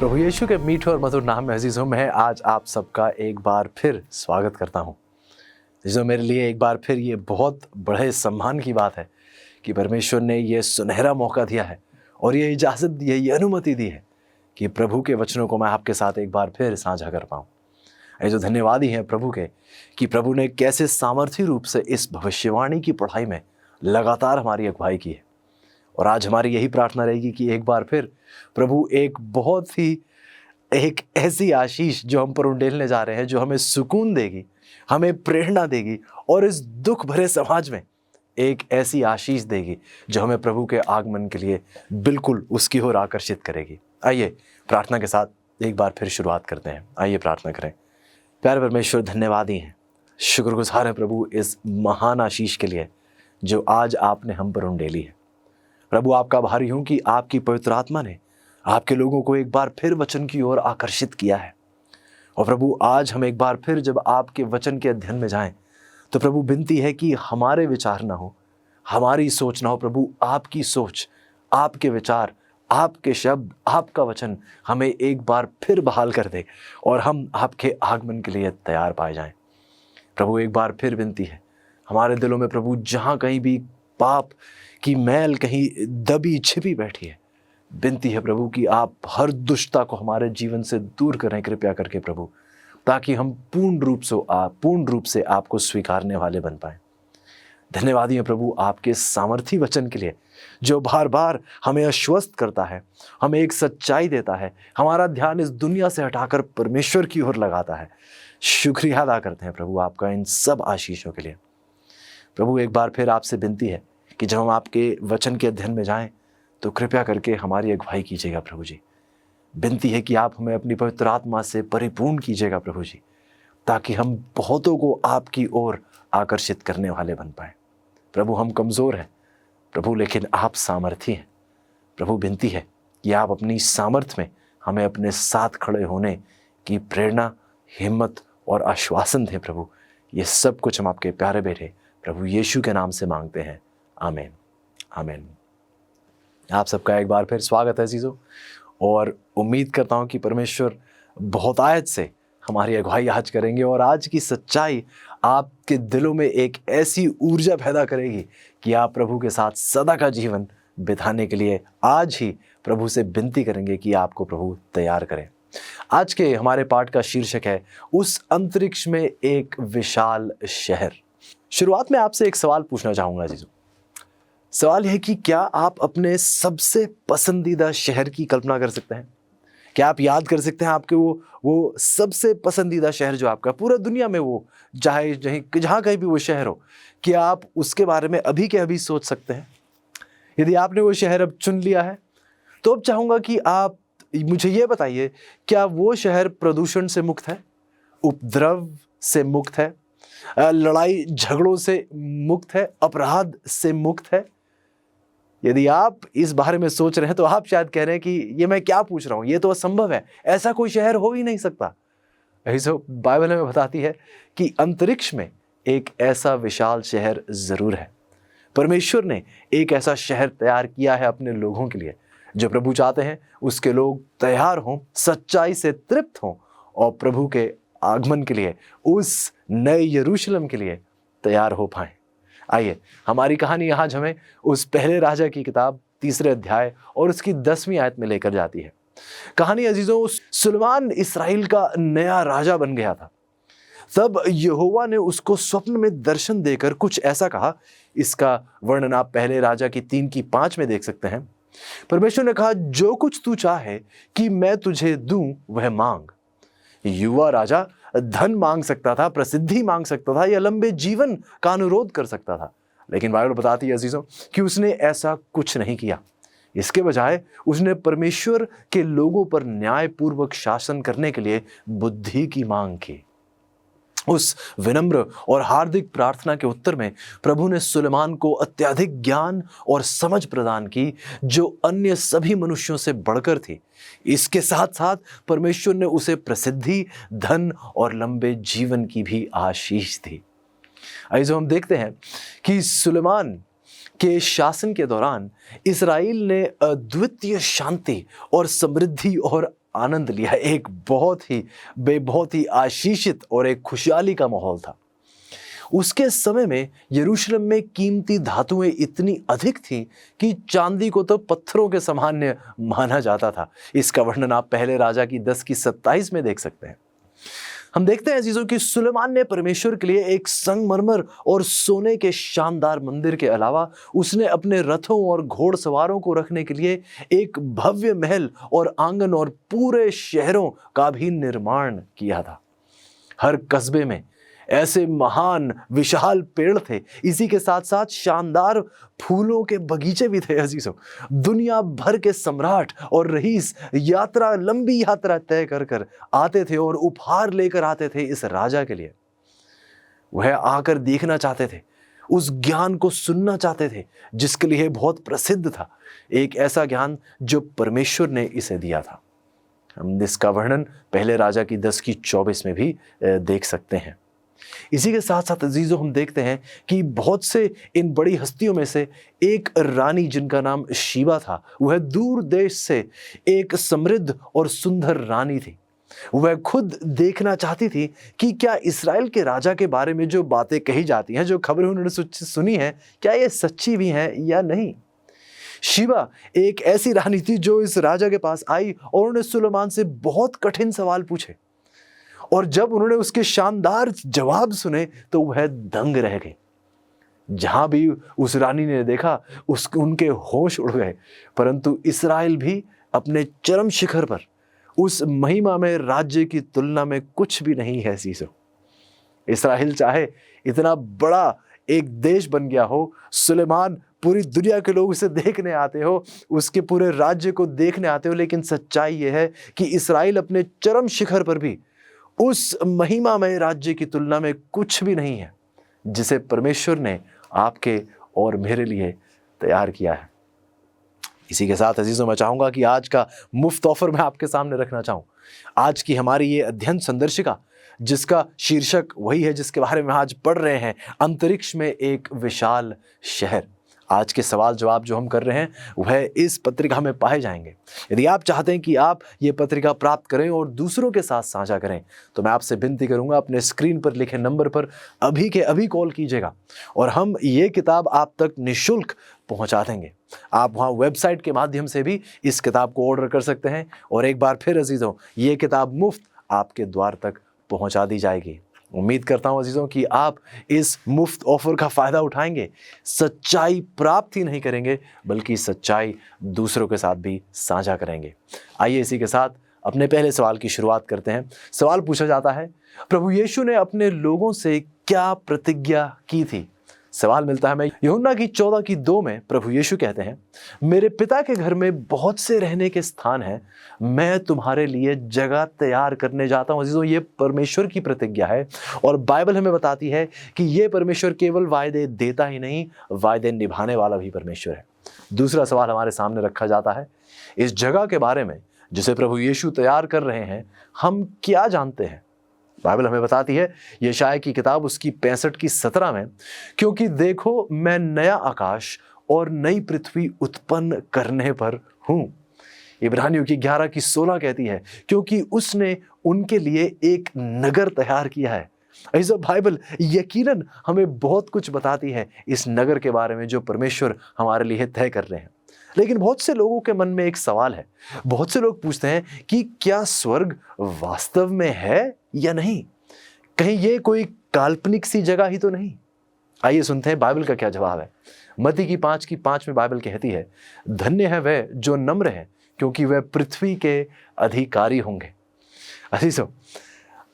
प्रभु यीशु के मीठे और मधुर नाम में अजीज़ों, मैं आज आप सबका एक बार फिर स्वागत करता हूँ। अजीज़ों, मेरे लिए एक बार फिर ये बहुत बड़े सम्मान की बात है कि परमेश्वर ने ये सुनहरा मौका दिया है और ये इजाज़त दी है, ये अनुमति दी है कि प्रभु के वचनों को मैं आपके साथ एक बार फिर साझा कर पाऊँ। अजीज़ों, धन्यवाद ही हैं प्रभु के कि प्रभु ने कैसे सामर्थी रूप से इस भविष्यवाणी की पढ़ाई में लगातार हमारी अगुवाई की है। और आज हमारी यही प्रार्थना रहेगी कि एक बार फिर प्रभु एक ऐसी आशीष जो हम पर उंडेलने जा रहे हैं, जो हमें सुकून देगी, हमें प्रेरणा देगी और इस दुख भरे समाज में एक ऐसी आशीष देगी जो हमें प्रभु के आगमन के लिए बिल्कुल उसकी ओर आकर्षित करेगी। आइए प्रार्थना के साथ एक बार फिर शुरुआत करते हैं। आइए प्रार्थना करें। प्यारे परमेश्वर, धन्यवादी हैं, शुक्रगुजार है प्रभु इस महान आशीष के लिए जो आज आपने हम पर उंडेली है। प्रभु, आपका आभारी हूँ कि आपकी पवित्र आत्मा ने आपके लोगों को एक बार फिर वचन की ओर आकर्षित किया है। और प्रभु, आज हम एक बार फिर जब आपके वचन के अध्ययन में जाएं तो प्रभु विनती है कि हमारे विचार ना हो, हमारी सोच ना हो, प्रभु आपकी सोच, आपके विचार, आपके शब्द, आपका वचन हमें एक बार फिर बहाल कर दे और हम आपके आगमन के लिए तैयार पाए जाएं। प्रभु, एक बार फिर विनती है हमारे दिलों में प्रभु, जहाँ कहीं भी पाप की मैल कहीं दबी छिपी बैठी है, विनती है प्रभु कि आप हर दुष्टता को हमारे जीवन से दूर करें कृपया करके प्रभु, ताकि हम पूर्ण रूप से आपको स्वीकारने वाले बन पाएं। धन्यवादी है प्रभु आपके सामर्थी वचन के लिए जो बार बार हमें आश्वस्त करता है, हमें एक सच्चाई देता है, हमारा ध्यान इस दुनिया से हटाकर परमेश्वर की ओर लगाता है। शुक्रिया अदा करते हैं प्रभु आपका इन सब आशीषों के लिए। प्रभु, एक बार फिर आपसे विनती है कि जब हम आपके वचन के अध्ययन में जाएं तो कृपया करके हमारी अगुवाई कीजिएगा प्रभु जी। विनती है कि आप हमें अपनी पवित्र आत्मा से परिपूर्ण कीजिएगा प्रभु जी, ताकि हम बहुतों को आपकी ओर आकर्षित करने वाले बन पाएं। प्रभु, हम कमज़ोर हैं प्रभु, लेकिन आप सामर्थी हैं प्रभु। विनती है कि आप अपनी सामर्थ में हमें अपने साथ खड़े होने की प्रेरणा, हिम्मत और आश्वासन दें प्रभु। ये सब कुछ हम आपके प्यारे बेटे प्रभु यीशु के नाम से मांगते हैं, आमीन आमीन। आप सबका एक बार फिर स्वागत है अजीज़ों, और उम्मीद करता हूँ कि परमेश्वर बहुतायत से हमारी अगुवाई आज करेंगे और आज की सच्चाई आपके दिलों में एक ऐसी ऊर्जा पैदा करेगी कि आप प्रभु के साथ सदा का जीवन बिताने के लिए आज ही प्रभु से विनती करेंगे कि आपको प्रभु तैयार करें। आज के हमारे पाठ का शीर्षक है उस अंतरिक्ष में एक विशाल शहर। शुरुआत में आपसे एक सवाल पूछना चाहूँगा अजीज़ों। सवाल यह कि क्या आप अपने सबसे पसंदीदा शहर की कल्पना कर सकते हैं? क्या आप याद कर सकते हैं आपके वो सबसे पसंदीदा शहर जो आपका पूरा दुनिया में, वो जहाँ कहीं भी वो शहर हो, क्या आप उसके बारे में अभी के अभी सोच सकते हैं? यदि आपने वो शहर अब चुन लिया है तो अब चाहूँगा कि आप मुझे ये बताइए, क्या वो शहर प्रदूषण से मुक्त है, उपद्रव से मुक्त है, लड़ाई झगड़ों से मुक्त है, अपराध से मुक्त है? यदि आप इस बारे में सोच रहे हैं तो आप शायद कह रहे हैं कि ये मैं क्या पूछ रहा हूँ, ये तो असंभव है, ऐसा कोई शहर हो ही नहीं सकता। ऐसा बाइबल हमें बताती है कि अंतरिक्ष में एक ऐसा विशाल शहर जरूर है। परमेश्वर ने एक ऐसा शहर तैयार किया है अपने लोगों के लिए, जो प्रभु चाहते हैं उसके लोग तैयार हों, सच्चाई से तृप्त हों और प्रभु के आगमन के लिए, उस नए यरूशलेम के लिए तैयार हो पाएं। आइए, हमारी कहानी आज हमें उस पहले राजा की किताब 3 अध्याय और उसकी 10वीं आयत में लेकर जाती है। कहानी अजीजों, सुलेमान इसराइल का नया राजा बन गया था। तब यहोवा ने उसको स्वप्न में दर्शन देकर कुछ ऐसा कहा। इसका वर्णन आप पहले राजा की 3:5 में देख सकते हैं। परमेश्वर ने कहा, जो कुछ तू चाहे कि मैं तुझे दूं वह मांग। युवा राजा धन मांग सकता था, प्रसिद्धि मांग सकता था या लंबे जीवन का अनुरोध कर सकता था, लेकिन बाइबल बताती है अजीजों कि उसने ऐसा कुछ नहीं किया। इसके बजाय उसने परमेश्वर के लोगों पर न्यायपूर्वक शासन करने के लिए बुद्धि की मांग की। उस विनम्र और हार्दिक प्रार्थना के उत्तर में प्रभु ने सुलेमान को अत्यधिक ज्ञान और समझ प्रदान की, जो अन्य सभी मनुष्यों से बढ़कर थी। इसके साथ साथ परमेश्वर ने उसे प्रसिद्धि, धन और लंबे जीवन की भी आशीष दी। आइए हम देखते हैं कि सुलेमान के शासन के दौरान इस्राएल ने अद्वितीय शांति और समृद्धि और आनंद लिया। एक बहुत ही आशीषित और एक खुशहाली का माहौल था। उसके समय में यरूशलेम में कीमती धातुएं इतनी अधिक थी कि चांदी को तो पत्थरों के सामान्य माना जाता था। इसका वर्णन आप पहले राजा की 10:27 में देख सकते हैं। हम देखते हैं अजीजों कि सुलेमान ने परमेश्वर के लिए एक संगमरमर और सोने के शानदार मंदिर के अलावा उसने अपने रथों और घोड़सवारों को रखने के लिए एक भव्य महल और आंगन और पूरे शहरों का भी निर्माण किया था। हर कस्बे में ऐसे महान विशाल पेड़ थे। इसी के साथ साथ शानदार फूलों के बगीचे भी थे। अजीजों, दुनिया भर के सम्राट और रईस लंबी यात्रा तय कर कर आते थे और उपहार लेकर आते थे इस राजा के लिए। वह आकर देखना चाहते थे, उस ज्ञान को सुनना चाहते थे जिसके लिए बहुत प्रसिद्ध था, एक ऐसा ज्ञान जो परमेश्वर ने इसे दिया था। हम इसका वर्णन पहले राजा की 10:24 में भी देख सकते हैं। इसी के साथ साथ अजीजों, हम देखते हैं कि बहुत से इन बड़ी हस्तियों में से एक रानी जिनका नाम शीबा था, वह दूर देश से एक समृद्ध और सुंदर रानी थी। वह खुद देखना चाहती थी कि क्या इस्राएल के राजा के बारे में जो बातें कही जाती हैं, जो खबरें उन्होंने सुनी हैं, क्या ये सच्ची भी हैं या नहीं। शीबा एक ऐसी रानी थी जो इस राजा के पास आई और उन्होंने सुलेमान से बहुत कठिन सवाल पूछे, और जब उन्होंने उसके शानदार जवाब सुने तो वह दंग रह गए। जहां भी उस रानी ने देखा उनके होश उड़ गए। परंतु इस्राएल भी अपने चरम शिखर पर उस महिमा में राज्य की तुलना में कुछ भी नहीं है। सीसो, इस्राएल चाहे इतना बड़ा एक देश बन गया हो, सुलेमान पूरी दुनिया के लोग उसे देखने आते हो, उसके पूरे राज्य को देखने आते हो, लेकिन सच्चाई यह है कि इस्राएल अपने चरम शिखर पर भी उस महिमामय राज्य की तुलना में कुछ भी नहीं है जिसे परमेश्वर ने आपके और मेरे लिए तैयार किया है। इसी के साथ अजीजों, मैं चाहूंगा कि आज का मुफ्त ऑफर मैं आपके सामने रखना चाहूं। आज की हमारी ये अध्ययन संदर्शिका, जिसका शीर्षक वही है जिसके बारे में आज पढ़ रहे हैं, अंतरिक्ष में एक विशाल शहर। आज के सवाल जवाब जो हम कर रहे हैं वह इस पत्रिका में पाए जाएंगे। यदि आप चाहते हैं कि आप ये पत्रिका प्राप्त करें और दूसरों के साथ साझा करें, तो मैं आपसे विनती करूंगा, अपने स्क्रीन पर लिखे नंबर पर अभी के अभी कॉल कीजिएगा और हम ये किताब आप तक निःशुल्क पहुंचा देंगे। आप वहां वेबसाइट के माध्यम से भी इस किताब को ऑर्डर कर सकते हैं और एक बार फिर अजीजों, ये किताब मुफ्त आपके द्वार तक पहुंचा दी जाएगी। उम्मीद करता हूं अजीजों कि आप इस मुफ्त ऑफर का फायदा उठाएंगे, सच्चाई प्राप्त ही नहीं करेंगे बल्कि सच्चाई दूसरों के साथ भी साझा करेंगे। आइए इसी के साथ अपने पहले सवाल की शुरुआत करते हैं। सवाल पूछा जाता है, प्रभु यीशु ने अपने लोगों से क्या प्रतिज्ञा की थी? सवाल मिलता है हमें यूहन्ना की 14:2 में। प्रभु यीशु कहते हैं, मेरे पिता के घर में बहुत से रहने के स्थान हैं, मैं तुम्हारे लिए जगह तैयार करने जाता हूं। अजीजों, ये परमेश्वर की प्रतिज्ञा है और बाइबल हमें बताती है कि ये परमेश्वर केवल वायदे देता ही नहीं, वायदे निभाने वाला भी परमेश्वर है। दूसरा सवाल हमारे सामने रखा जाता है, इस जगह के बारे में जिसे प्रभु यीशु तैयार कर रहे हैं, हम क्या जानते हैं? बाइबल हमें बताती है, यशायाह की किताब उसकी 65:17 में, क्योंकि देखो मैं नया आकाश और नई पृथ्वी उत्पन्न करने पर हूं। इब्रानियों की 11:16 कहती है, क्योंकि उसने उनके लिए एक नगर तैयार किया है। ऐसा बाइबल यकीनन हमें बहुत कुछ बताती है इस नगर के बारे में जो परमेश्वर हमारे लिए तय कर रहे हैं। लेकिन बहुत से लोगों के मन में एक सवाल है। बहुत से लोग पूछते हैं कि क्या स्वर्ग वास्तव में है या नहीं? कहीं ये कोई काल्पनिक सी जगह ही तो नहीं? आइए सुनते हैं बाइबल का क्या जवाब है। मत्ती की 5:5 में बाइबल कहती है, धन्य है वह जो नम्र है, क्योंकि वह पृथ्वी के अधिकारी होंगे। अजीजों,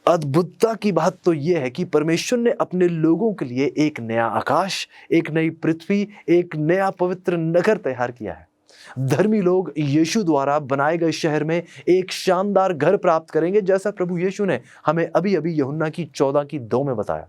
अद्भुतता की बात तो यह है कि परमेश्वर ने अपने लोगों के लिए एक नया आकाश, एक नई पृथ्वी, एक नया पवित्र नगर तैयार किया है। धर्मी लोग यीशु द्वारा बनाए गए शहर में एक शानदार घर प्राप्त करेंगे, जैसा प्रभु यीशु ने हमें अभी अभी यूहन्ना की 14:2 में बताया।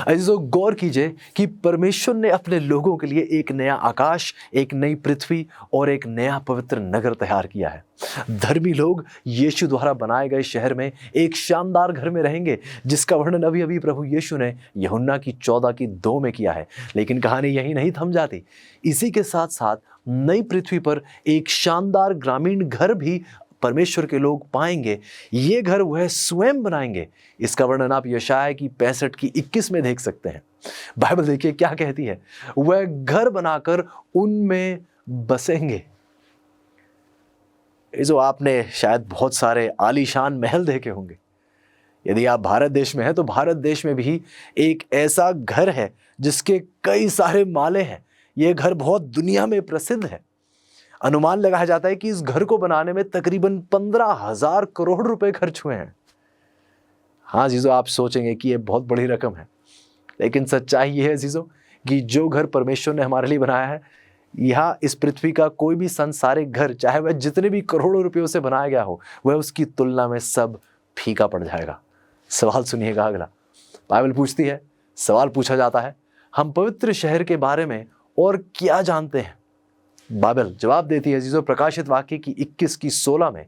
अजीजों, गौर कीजिए कि परमेश्वर ने अपने लोगों के लिए एक नया आकाश, एक नई पृथ्वी और एक नया पवित्र नगर तैयार किया है। धर्मी लोग यीशु द्वारा बनाए गए शहर में एक शानदार घर में रहेंगे, जिसका वर्णन अभी अभी प्रभु यीशु ने यूहन्ना की 14:2 में किया है। लेकिन कहानी यही नहीं थम जाती। इसी के साथ साथ नई पृथ्वी पर एक शानदार ग्रामीण घर भी परमेश्वर के लोग पाएंगे, ये घर वह स्वयं बनाएंगे। इसका वर्णन आप यशायाह की 65 की 21 में देख सकते हैं। बाइबल देखिए क्या कहती है, वह घर बनाकर उनमें बसेंगे। ये जो आपने शायद बहुत सारे आलीशान महल देखे होंगे, यदि आप भारत देश में हैं तो भारत देश में भी एक ऐसा घर है जिसके कई सारे माले हैं। यह घर बहुत दुनिया में प्रसिद्ध है। अनुमान लगाया जाता है कि इस घर को बनाने में तकरीबन 15,000 करोड़ रुपए खर्च हुए हैं। हाँ जीजो, आप सोचेंगे कि यह बहुत बड़ी रकम है, लेकिन सच्चाई यह है जीजो कि जो घर परमेश्वर ने हमारे लिए बनाया है, यहाँ इस पृथ्वी का कोई भी संसारिक घर, चाहे वह जितने भी करोड़ों रुपयों से बनाया गया हो, वह उसकी तुलना में सब फीका पड़ जाएगा। सवाल सुनिएगा अगला। बाइबल पूछती है, सवाल पूछा जाता है, हम पवित्र शहर के बारे में और क्या जानते हैं? बाइबल जवाब देती है जीजो प्रकाशित वाक्य की 21 की 16 में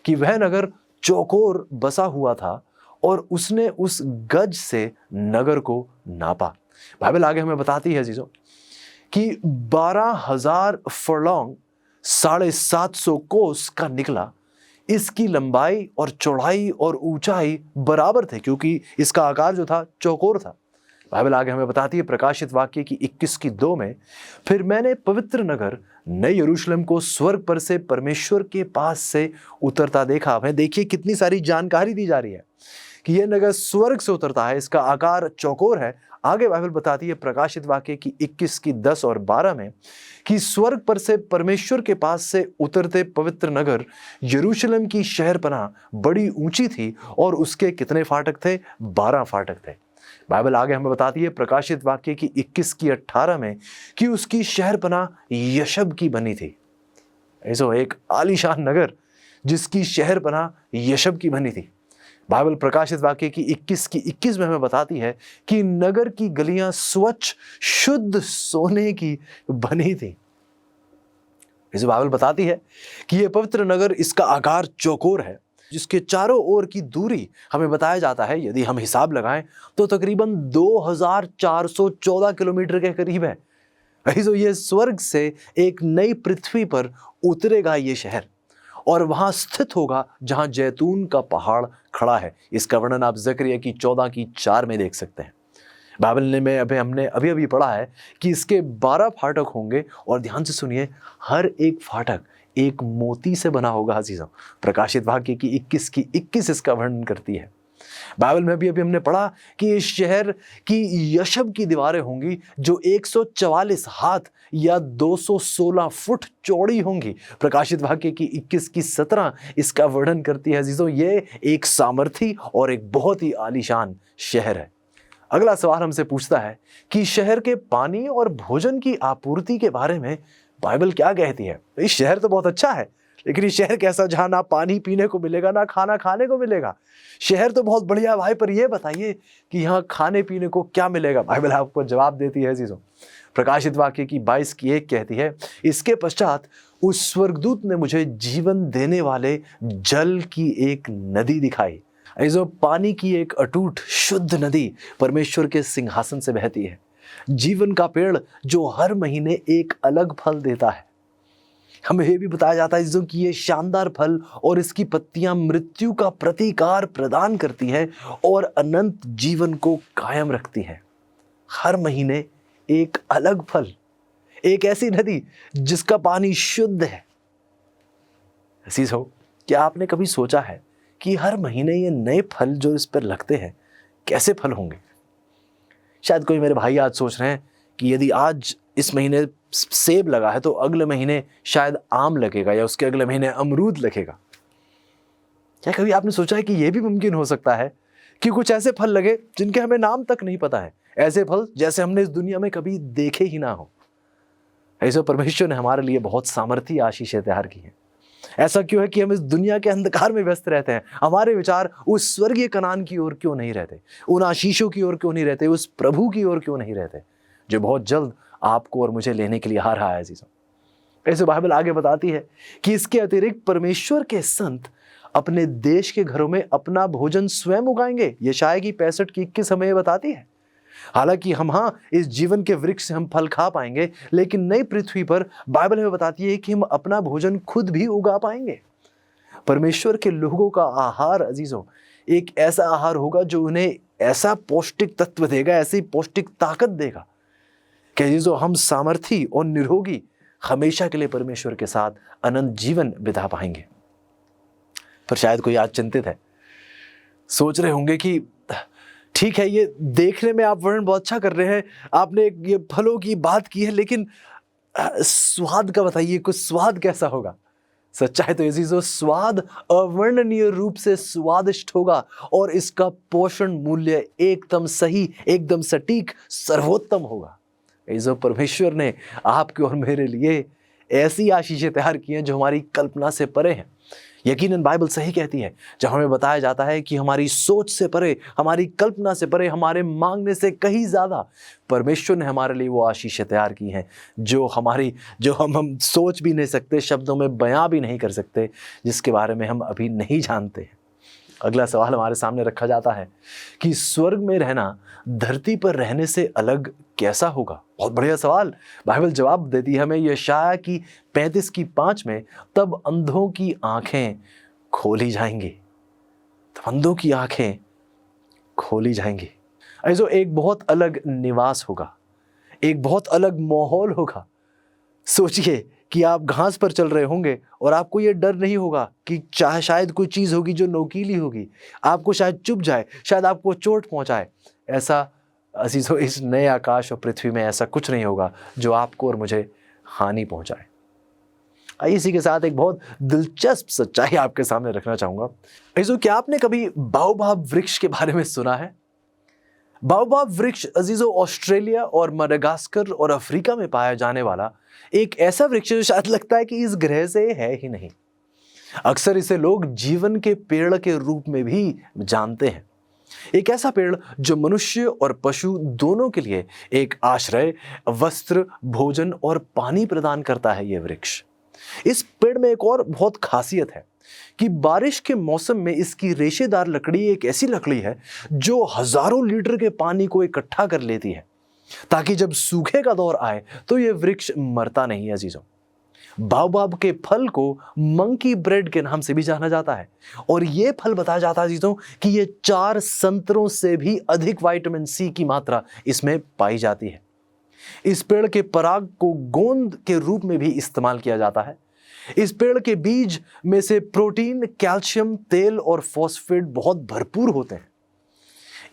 कि वह नगर चौकोर बसा हुआ था और उसने उस गज से नगर को नापा। बाइबल आगे हमें बताती है जीजो कि 12,000 फरलॉन्ग 750 कोस का निकला। इसकी लंबाई और चौड़ाई और ऊंचाई बराबर थे, क्योंकि इसका आकार जो था चौकोर था। बाइबल आगे हमें बताती है प्रकाशित वाक्य की 21 की 2 में, फिर मैंने पवित्र नगर नए यरूशलेम को स्वर्ग पर से परमेश्वर के पास से उतरता देखा। हमें देखिए कितनी सारी जानकारी दी जा रही है कि यह नगर स्वर्ग से उतरता है, इसका आकार चौकोर है। आगे बाइबल बताती है प्रकाशित वाक्य की 21 की 10 और 12 में कि स्वर्ग पर से परमेश्वर के पास से उतरते पवित्र नगर यरूशलेम की शहरपनाह बड़ी ऊंची थी और उसके कितने फाटक थे? 12 फाटक थे। बाइबल आगे हमें बताती है प्रकाशित वाक्य की 21 की 18 में कि उसकी शहरपनाह यशब की बनी थी। ऐसो एक आलीशान नगर जिसकी शहरपनाह यशब की बनी थी। बाइबल प्रकाशित वाक्य की 21 की 21 में हमें बताती है कि नगर की गलियां स्वच्छ शुद्ध सोने की बनी थी। इस बाइबल बताती है कि यह पवित्र नगर, इसका आकार चौकोर है, जिसके चारों ओर की दूरी हमें बताया जाता है, यदि हम हिसाब लगाएं तो तकरीबन 2,414 किलोमीटर के करीब है। तो यह स्वर्ग से एक नई पृथ्वी पर उतरेगा ये शहर, और वहां स्थित होगा जहां जैतून का पहाड़ खड़ा है। इसका वर्णन आप जकरिया की 14 की 4 में देख सकते हैं। बाइबल में हमने अभी पढ़ा है कि इसके 12 फाटक होंगे, और ध्यान से सुनिए, हर एक फाटक एक मोती से बना होगा। अजीजों, प्रकाशित वाक्य की 21 की 21 इसका वर्णन करती है। बाइबल में भी अभी हमने पढ़ा कि इस शहर की यशब की दीवारें होंगी जो 144 हाथ या 216 फुट चौड़ी होंगी। प्रकाशित वाक्य की 21 की 17 इसका वर्णन करती है। अजीजों, ये एक सामर्थी और एक बहुत ही आलीशान शहर है। अगला सवाल हमसे पूछता है कि शहर के पानी और भोजन की आपूर्ति के बारे में बाइबल क्या कहती है? इस शहर तो बहुत अच्छा है, लेकिन ये शहर कैसा जहां ना पानी पीने को मिलेगा ना खाना खाने को मिलेगा। शहर तो बहुत बढ़िया भाई, पर ये बताइए कि यहाँ खाने पीने को क्या मिलेगा? बाइबल आपको जवाब देती है जीजों। प्रकाशित वाक्य की 22 की 1 कहती है, इसके पश्चात उस स्वर्गदूत ने मुझे जीवन देने वाले जल की एक नदी दिखाई। जो पानी की एक अटूट शुद्ध नदी परमेश्वर के सिंहासन से बहती है। जीवन का पेड़ जो हर महीने एक अलग फल देता है। हमें यह भी बताया जाता है कि ये शानदार फल और इसकी पत्तियां मृत्यु का प्रतिकार प्रदान करती है और अनंत जीवन को कायम रखती है। हर महीने एक अलग फल, एक ऐसी नदी जिसका पानी शुद्ध है। ऐसी हो, क्या आपने कभी सोचा है कि हर महीने ये नए फल जो इस पर लगते हैं कैसे फल होंगे? शायद कोई मेरे भाई आज सोच रहे हैं कि यदि आज इस महीने सेब लगा है तो अगले महीने शायद आम लगेगा या उसके अगले महीने अमरूद लगेगा। क्या कभी आपने सोचा है कि यह भी मुमकिन हो सकता है कि कुछ ऐसे फल लगे जिनके हमें नाम तक नहीं पता है? ऐसे फल जैसे हमने इस दुनिया में कभी देखे ही ना हो। ऐसे परमेश्वर ने हमारे लिए बहुत सामर्थी आशीषें तैयार की हैं। ऐसा क्यों है कि हम इस दुनिया के अंधकार में व्यस्त रहते हैं? हमारे विचार उस स्वर्गीय कनान की ओर क्यों नहीं रहते? उन आशीषों की ओर क्यों नहीं रहते? उस प्रभु की ओर क्यों नहीं रहते जो बहुत जल्द आपको और मुझे लेने के लिए आ रहा है? अजीजों, ऐसे बाइबल आगे बताती है कि इसके अतिरिक्त परमेश्वर के संत अपने देश के घरों में अपना भोजन स्वयं उगाएंगे। यशायाह की 65 की 21 हमें बताती है। हालांकि हम इस जीवन के वृक्ष से हम फल खा पाएंगे, लेकिन नई पृथ्वी पर बाइबल हमें बताती है कि हम अपना भोजन खुद भी उगा पाएंगे। परमेश्वर के लोगों का आहार अजीजों एक ऐसा आहार होगा जो उन्हें ऐसा पौष्टिक तत्व देगा, ऐसी पौष्टिक ताकत देगा कि अजीजों हम सामर्थी और निरोगी हमेशा के लिए परमेश्वर के साथ अनंत जीवन बिता पाएंगे। पर शायद कोई आज चिंतित है, सोच रहे होंगे कि ठीक है, ये देखने में आप वर्णन बहुत अच्छा कर रहे हैं, आपने ये फलों की बात की है, लेकिन स्वाद का बताइए, कुछ स्वाद कैसा होगा? सच्चाई तो अजीजों स्वाद अवर्णनीय रूप से स्वादिष्ट होगा और इसका पोषण मूल्य एकदम सही, एकदम सटीक, सर्वोत्तम होगा। अजीजों परमेश्वर ने आपके और मेरे लिए ऐसी आशीषें तैयार की हैं जो हमारी कल्पना से परे हैं। यकीनन बाइबल सही कहती है जब हमें बताया जाता है कि हमारी सोच से परे, हमारी कल्पना से परे, हमारे मांगने से कहीं ज़्यादा परमेश्वर ने हमारे लिए वो आशीषें तैयार की हैं जो हम सोच भी नहीं सकते, शब्दों में बयां भी नहीं कर सकते, जिसके बारे में हम अभी नहीं जानते हैं। अगला सवाल हमारे सामने रखा जाता है कि स्वर्ग में रहना धरती पर रहने से अलग कैसा होगा? बहुत बढ़िया सवाल। बाइबल जवाब देती है हमें यशायाह की 35:5 में, तब अंधों की आंखें खोली जाएंगी। तब अंधों की आंखें खोली जाएंगी। ऐसो एक बहुत अलग निवास होगा, एक बहुत अलग माहौल होगा। सोचिए कि आप घास पर चल रहे होंगे और आपको ये डर नहीं होगा कि शायद कोई चीज़ होगी जो नोकीली होगी, आपको शायद चुभ जाए, शायद आपको चोट पहुंचाए। ऐसा अजीजों इस नए आकाश और पृथ्वी में ऐसा कुछ नहीं होगा जो आपको और मुझे हानि पहुंचाए। इसी के साथ एक बहुत दिलचस्प सच्चाई आपके सामने रखना चाहूंगा। अजीजों क्या आपने कभी बाओबाब वृक्ष के बारे में सुना है? बाओबाब वृक्ष अजीजों ऑस्ट्रेलिया और मडागास्कर और अफ्रीका में पाया जाने वाला एक ऐसा वृक्ष जो शायद लगता है कि इस ग्रह से है ही नहीं। अक्सर इसे लोग जीवन के पेड़ के रूप में भी जानते हैं। एक ऐसा पेड़ जो मनुष्य और पशु दोनों के लिए एक आश्रय, वस्त्र, भोजन और पानी प्रदान करता है। यह वृक्ष, इस पेड़ में एक और बहुत खासियत है कि बारिश के मौसम में इसकी रेशेदार लकड़ी एक ऐसी लकड़ी है जो हजारों लीटर के पानी को इकट्ठा कर लेती है, ताकि जब सूखे का दौर आए तो यह वृक्ष मरता नहीं है। अजीजों बाओबाब के फल को मंकी ब्रेड के नाम से भी जाना जाता है और यह फल बताया जाता है अजीजों कि ये 4 संतरों से भी अधिक विटामिन सी की मात्रा इसमें पाई जाती है। इस पेड़ के पराग को गोंद के रूप में भी इस्तेमाल किया जाता है। इस पेड़ के बीज में से प्रोटीन, कैल्शियम, तेल और फॉस्फेट बहुत भरपूर होते हैं।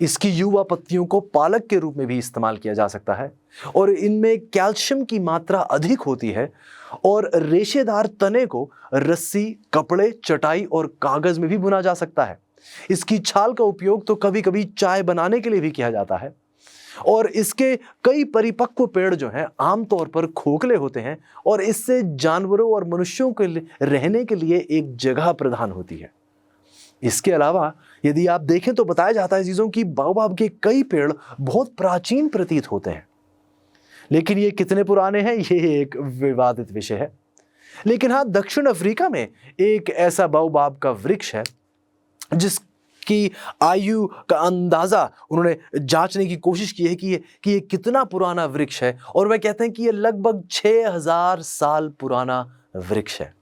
इसकी युवा पत्तियों को पालक के रूप में भी इस्तेमाल किया जा सकता है और इनमें कैल्शियम की मात्रा अधिक होती है और रेशेदार तने को रस्सी, कपड़े, चटाई और कागज में भी बुना जा सकता है। इसकी छाल का उपयोग तो कभी कभी चाय बनाने के लिए भी किया जाता है और इसके कई परिपक्व पेड़ जो हैं आमतौर पर खोखले होते हैं और इससे जानवरों और मनुष्यों के लिए रहने के लिए एक जगह प्रदान होती है। इसके अलावा यदि आप देखें तो बताया जाता है चीजों की बाओबाब के कई पेड़ बहुत प्राचीन प्रतीत होते हैं, लेकिन ये कितने पुराने हैं ये एक विवादित विषय है। लेकिन हाँ, दक्षिण अफ्रीका में एक ऐसा बाओबाब का वृक्ष है जिसकी आयु का अंदाजा उन्होंने जांचने की कोशिश की है कि ये कितना पुराना वृक्ष है और वह कहते हैं कि ये लगभग 6000 साल पुराना वृक्ष है।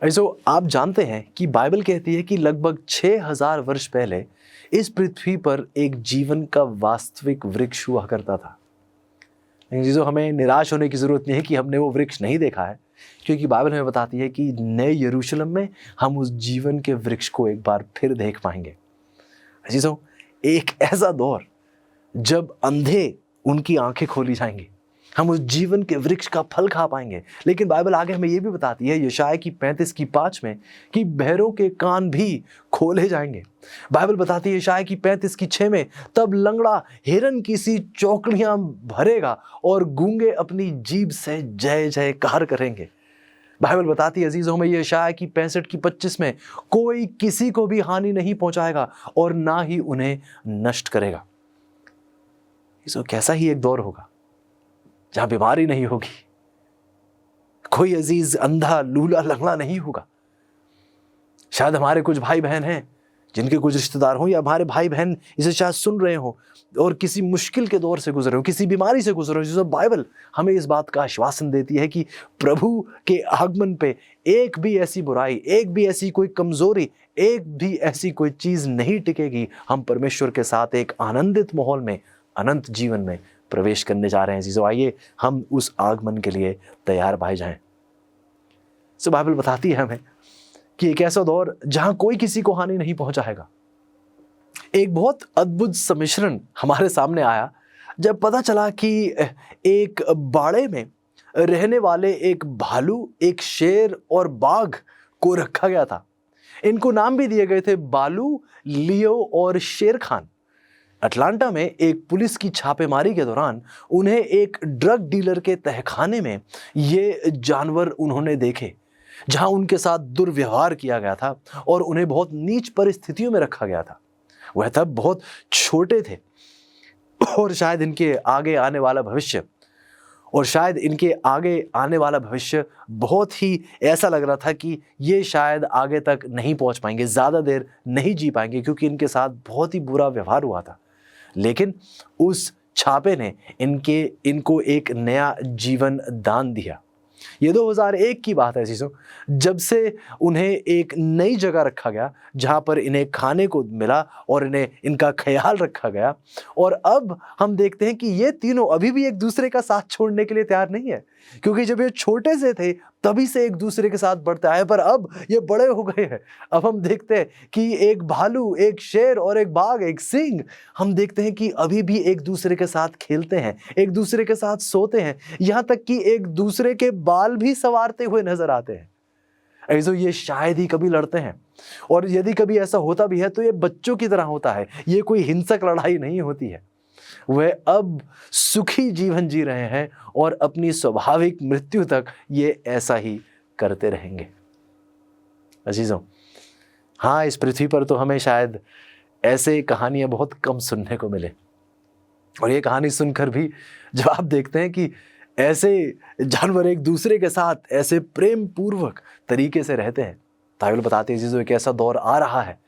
ऐसो आप जानते हैं कि बाइबल कहती है कि लगभग 6000 वर्ष पहले इस पृथ्वी पर एक जीवन का वास्तविक वृक्ष हुआ करता था। इन चीज़ों हमें निराश होने की जरूरत नहीं है कि हमने वो वृक्ष नहीं देखा है, क्योंकि बाइबल हमें बताती है कि नए यरूशलेम में हम उस जीवन के वृक्ष को एक बार फिर देख पाएंगे। चीज़ों एक ऐसा दौर जब अंधे उनकी आंखें खोली जाएंगी, हम उस जीवन के वृक्ष का फल खा पाएंगे। लेकिन बाइबल आगे हमें यह भी बताती है यशायाह की 35:5 में कि बहरों के कान भी खोले जाएंगे। बाइबल बताती है यशायाह की 35:6 में, तब लंगड़ा हिरन की सी चौकड़ियां भरेगा और गूंगे अपनी जीभ से जय जयकार करेंगे। बाइबल बताती है अजीजों में यशायाह की 65:25 में, कोई किसी को भी हानि नहीं पहुंचाएगा और ना ही उन्हें नष्ट करेगा। इसो कैसा ही एक दौर होगा जहां बीमारी नहीं होगी, कोई अजीज अंधा, लूला, लंगड़ा नहीं होगा। शायद हमारे कुछ भाई बहन हैं जिनके कुछ रिश्तेदार हों या हमारे भाई बहन इसे शायद सुन रहे हो और किसी मुश्किल के दौर से गुजर रहे हो, किसी बीमारी से गुजर रहे हो, जिससे बाइबल हमें इस बात का आश्वासन देती है कि प्रभु के आगमन पे एक भी ऐसी बुराई, एक भी ऐसी कोई कमजोरी, एक भी ऐसी कोई चीज नहीं टिकेगी। हम परमेश्वर के साथ एक आनंदित माहौल में, अनंत जीवन में प्रवेश करने जा रहे हैं। चीजों आइए हम उस आगमन के लिए तैयार पाए जाएं। सो बाइबल बताती है हमें कि एक ऐसा दौर जहां कोई किसी को हानि नहीं पहुंचाएगा। एक बहुत अद्भुत सम्मिश्रण हमारे सामने आया जब पता चला कि एक बाड़े में रहने वाले एक भालू, एक शेर और बाघ को रखा गया था। इनको नाम भी दिए गए थे बालू, लियो और शेर खान। अटलांटा में एक पुलिस की छापेमारी के दौरान उन्हें एक ड्रग डीलर के तहखाने में ये जानवर उन्होंने देखे, जहां उनके साथ दुर्व्यवहार किया गया था और उन्हें बहुत नीच परिस्थितियों में रखा गया था। वह तब बहुत छोटे थे और शायद इनके आगे आने वाला भविष्य बहुत ही ऐसा लग रहा था कि ये शायद आगे तक नहीं पहुंच पाएंगे, ज़्यादा देर नहीं जी पाएंगे, क्योंकि इनके साथ बहुत ही बुरा व्यवहार हुआ था। लेकिन उस छापे ने इनको एक नया जीवन दान दिया। ये 2001 की बात है चीज़ों, जब से उन्हें एक नई जगह रखा गया जहां पर इन्हें खाने को मिला और इनका ख्याल रखा गया। और अब हम देखते हैं कि ये तीनों अभी भी एक दूसरे का साथ छोड़ने के लिए तैयार नहीं है, क्योंकि जब ये छोटे से थे तभी से एक दूसरे के साथ बढ़ते आए, पर अब ये बड़े हो गए हैं। अब हम देखते हैं कि एक भालू, एक शेर और एक बाघ, एक सिंह, हम देखते हैं कि अभी भी एक दूसरे के साथ खेलते हैं, एक दूसरे के साथ सोते हैं, यहाँ तक कि एक दूसरे के बाल भी संवारते हुए नजर आते हैं। ऐसे ये शायद ही कभी लड़ते हैं, और यदि कभी ऐसा होता भी है तो ये बच्चों की तरह होता है। ये कोई हिंसक लड़ाई नहीं होती है। वह अब सुखी जीवन जी रहे हैं और अपनी स्वाभाविक मृत्यु तक ये ऐसा ही करते रहेंगे। अजीजों, हाँ, इस पृथ्वी पर तो हमें शायद ऐसे कहानियां बहुत कम सुनने को मिले, और ये कहानी सुनकर भी जब आप देखते हैं कि ऐसे जानवर एक दूसरे के साथ ऐसे प्रेम पूर्वक तरीके से रहते हैं, बाइबल बताती है अजीजों, एक ऐसा दौर आ रहा है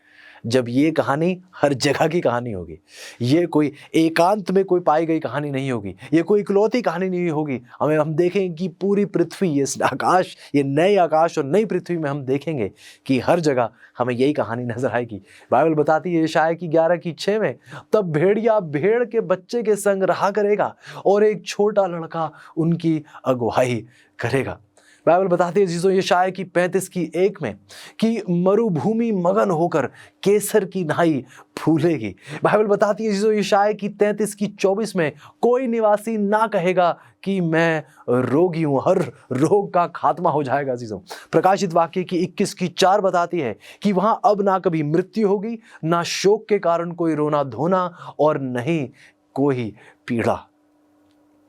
जब ये कहानी हर जगह की कहानी होगी। ये कोई एकांत में कोई पाई गई कहानी नहीं होगी, ये कोई इकलौती कहानी नहीं होगी। हम देखेंगे कि पूरी पृथ्वी, ये आकाश, ये नए आकाश और नई पृथ्वी में हम देखेंगे कि हर जगह हमें यही कहानी नजर आएगी। बाइबल बताती है यशायाह की 11:6 में, तब भेड़िया भेड़ के बच्चे के संग रहा करेगा और एक छोटा लड़का उनकी अगुवाई करेगा। बाइबल बताती है जीजो यशायाह की 35:1 में कि मरुभूमि मगन होकर केसर की नाई फूलेगी। बाइबल बताती है जीजो यशायाह की 33:24 में, कोई निवासी ना कहेगा कि मैं रोगी हूं, हर रोग का खात्मा हो जाएगा। जीजो प्रकाशित वाक्य की 21:4 बताती है कि वहां अब ना कभी मृत्यु होगी, ना शोक के कारण कोई रोना धोना, और नहीं कोई पीड़ा।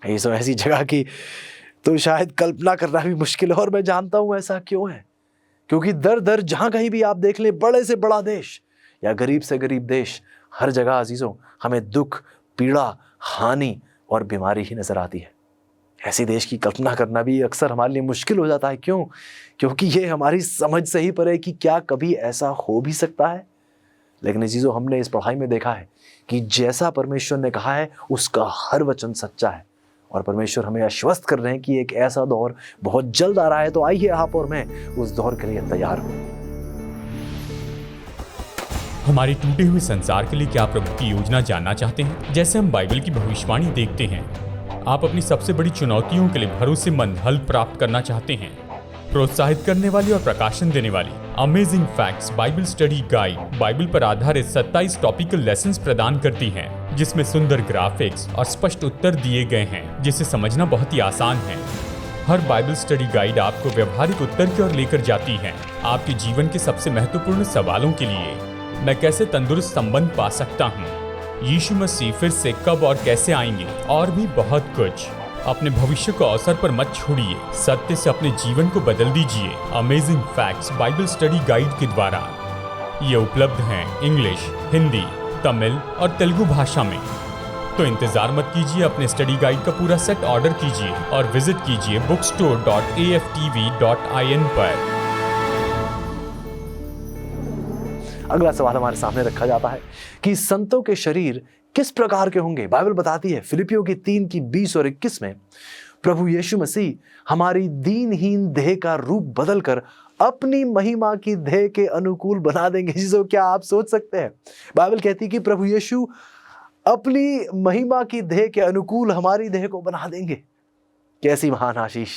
ऐसी जगह की तो शायद कल्पना करना भी मुश्किल है, और मैं जानता हूं ऐसा क्यों है, क्योंकि दर दर जहां कहीं भी आप देख लें, बड़े से बड़ा देश या गरीब से गरीब देश, हर जगह अजीजों हमें दुख, पीड़ा, हानि और बीमारी ही नजर आती है। ऐसी देश की कल्पना करना भी अक्सर हमारे लिए मुश्किल हो जाता है। क्यों? क्योंकि ये हमारी समझ से ही परे कि क्या कभी ऐसा हो भी सकता है। लेकिन अजीजों, हमने इस पढ़ाई में देखा है कि जैसा परमेश्वर ने कहा है उसका हर वचन सच्चा है, और परमेश्वर हमें आश्वस्त कर रहे हैं कि एक ऐसा दौर बहुत जल्द आ रहा है। तो आइए आप और मैं उस दौर के लिए तैयार हूं। हमारे टूटे हुए संसार के लिए क्या प्रभु की योजना जानना चाहते हैं? जैसे हम बाइबल की भविष्यवाणी देखते हैं, आप अपनी सबसे बड़ी चुनौतियों के लिए भरोसेमंद हल प्राप्त करना चाहते हैं। प्रोत्साहित करने वाली और प्रकाशन देने वाली amazing facts Bible study guide Bible पर आधारित 27 टॉपिकल लेसन्स प्रदान करती हैं, जिसमें सुंदर ग्राफिक्स और स्पष्ट उत्तर दिए गए हैं, जिसे समझना बहुत ही आसान है। हर बाइबल स्टडी गाइड आपको व्यवहारिक उत्तर की ओर लेकर जाती है, आपके जीवन के सबसे महत्वपूर्ण सवालों के लिए। मैं कैसे तंदुरुस्त संबंध पा सकता हूँ, यीशु मसीह फिर से कब और कैसे आएंगे, और भी बहुत कुछ। अपने भविष्य को अवसर पर मत छोड़िए, सत्य से अपने जीवन को बदल दीजिए। Amazing facts Bible study guide के द्वारा ये उपलब्ध हैं इंग्लिश, हिंदी, तमिल और तेलुगु भाषा में। तो इंतजार मत कीजिए, अपने स्टडी गाइड का पूरा सेट ऑर्डर कीजिए और विजिट कीजिए bookstore.aftv.in पर। अगला सवाल हमारे सामने रखा जाता है कि संतों के शरीर किस प्रकार के होंगे। बाइबल बताती है फिलिपियों की 3:20 और 21 में, प्रभु यीशु मसीह हमारी दीनहीन देह का रूप बदलकर अपनी महिमा की देह के अनुकूल बना देंगे। जिसको क्या आप सोच सकते हैं? बाइबल कहती है कि प्रभु यीशु अपनी महिमा की देह के अनुकूल हमारी देह को बना देंगे। कैसी महान आशीष।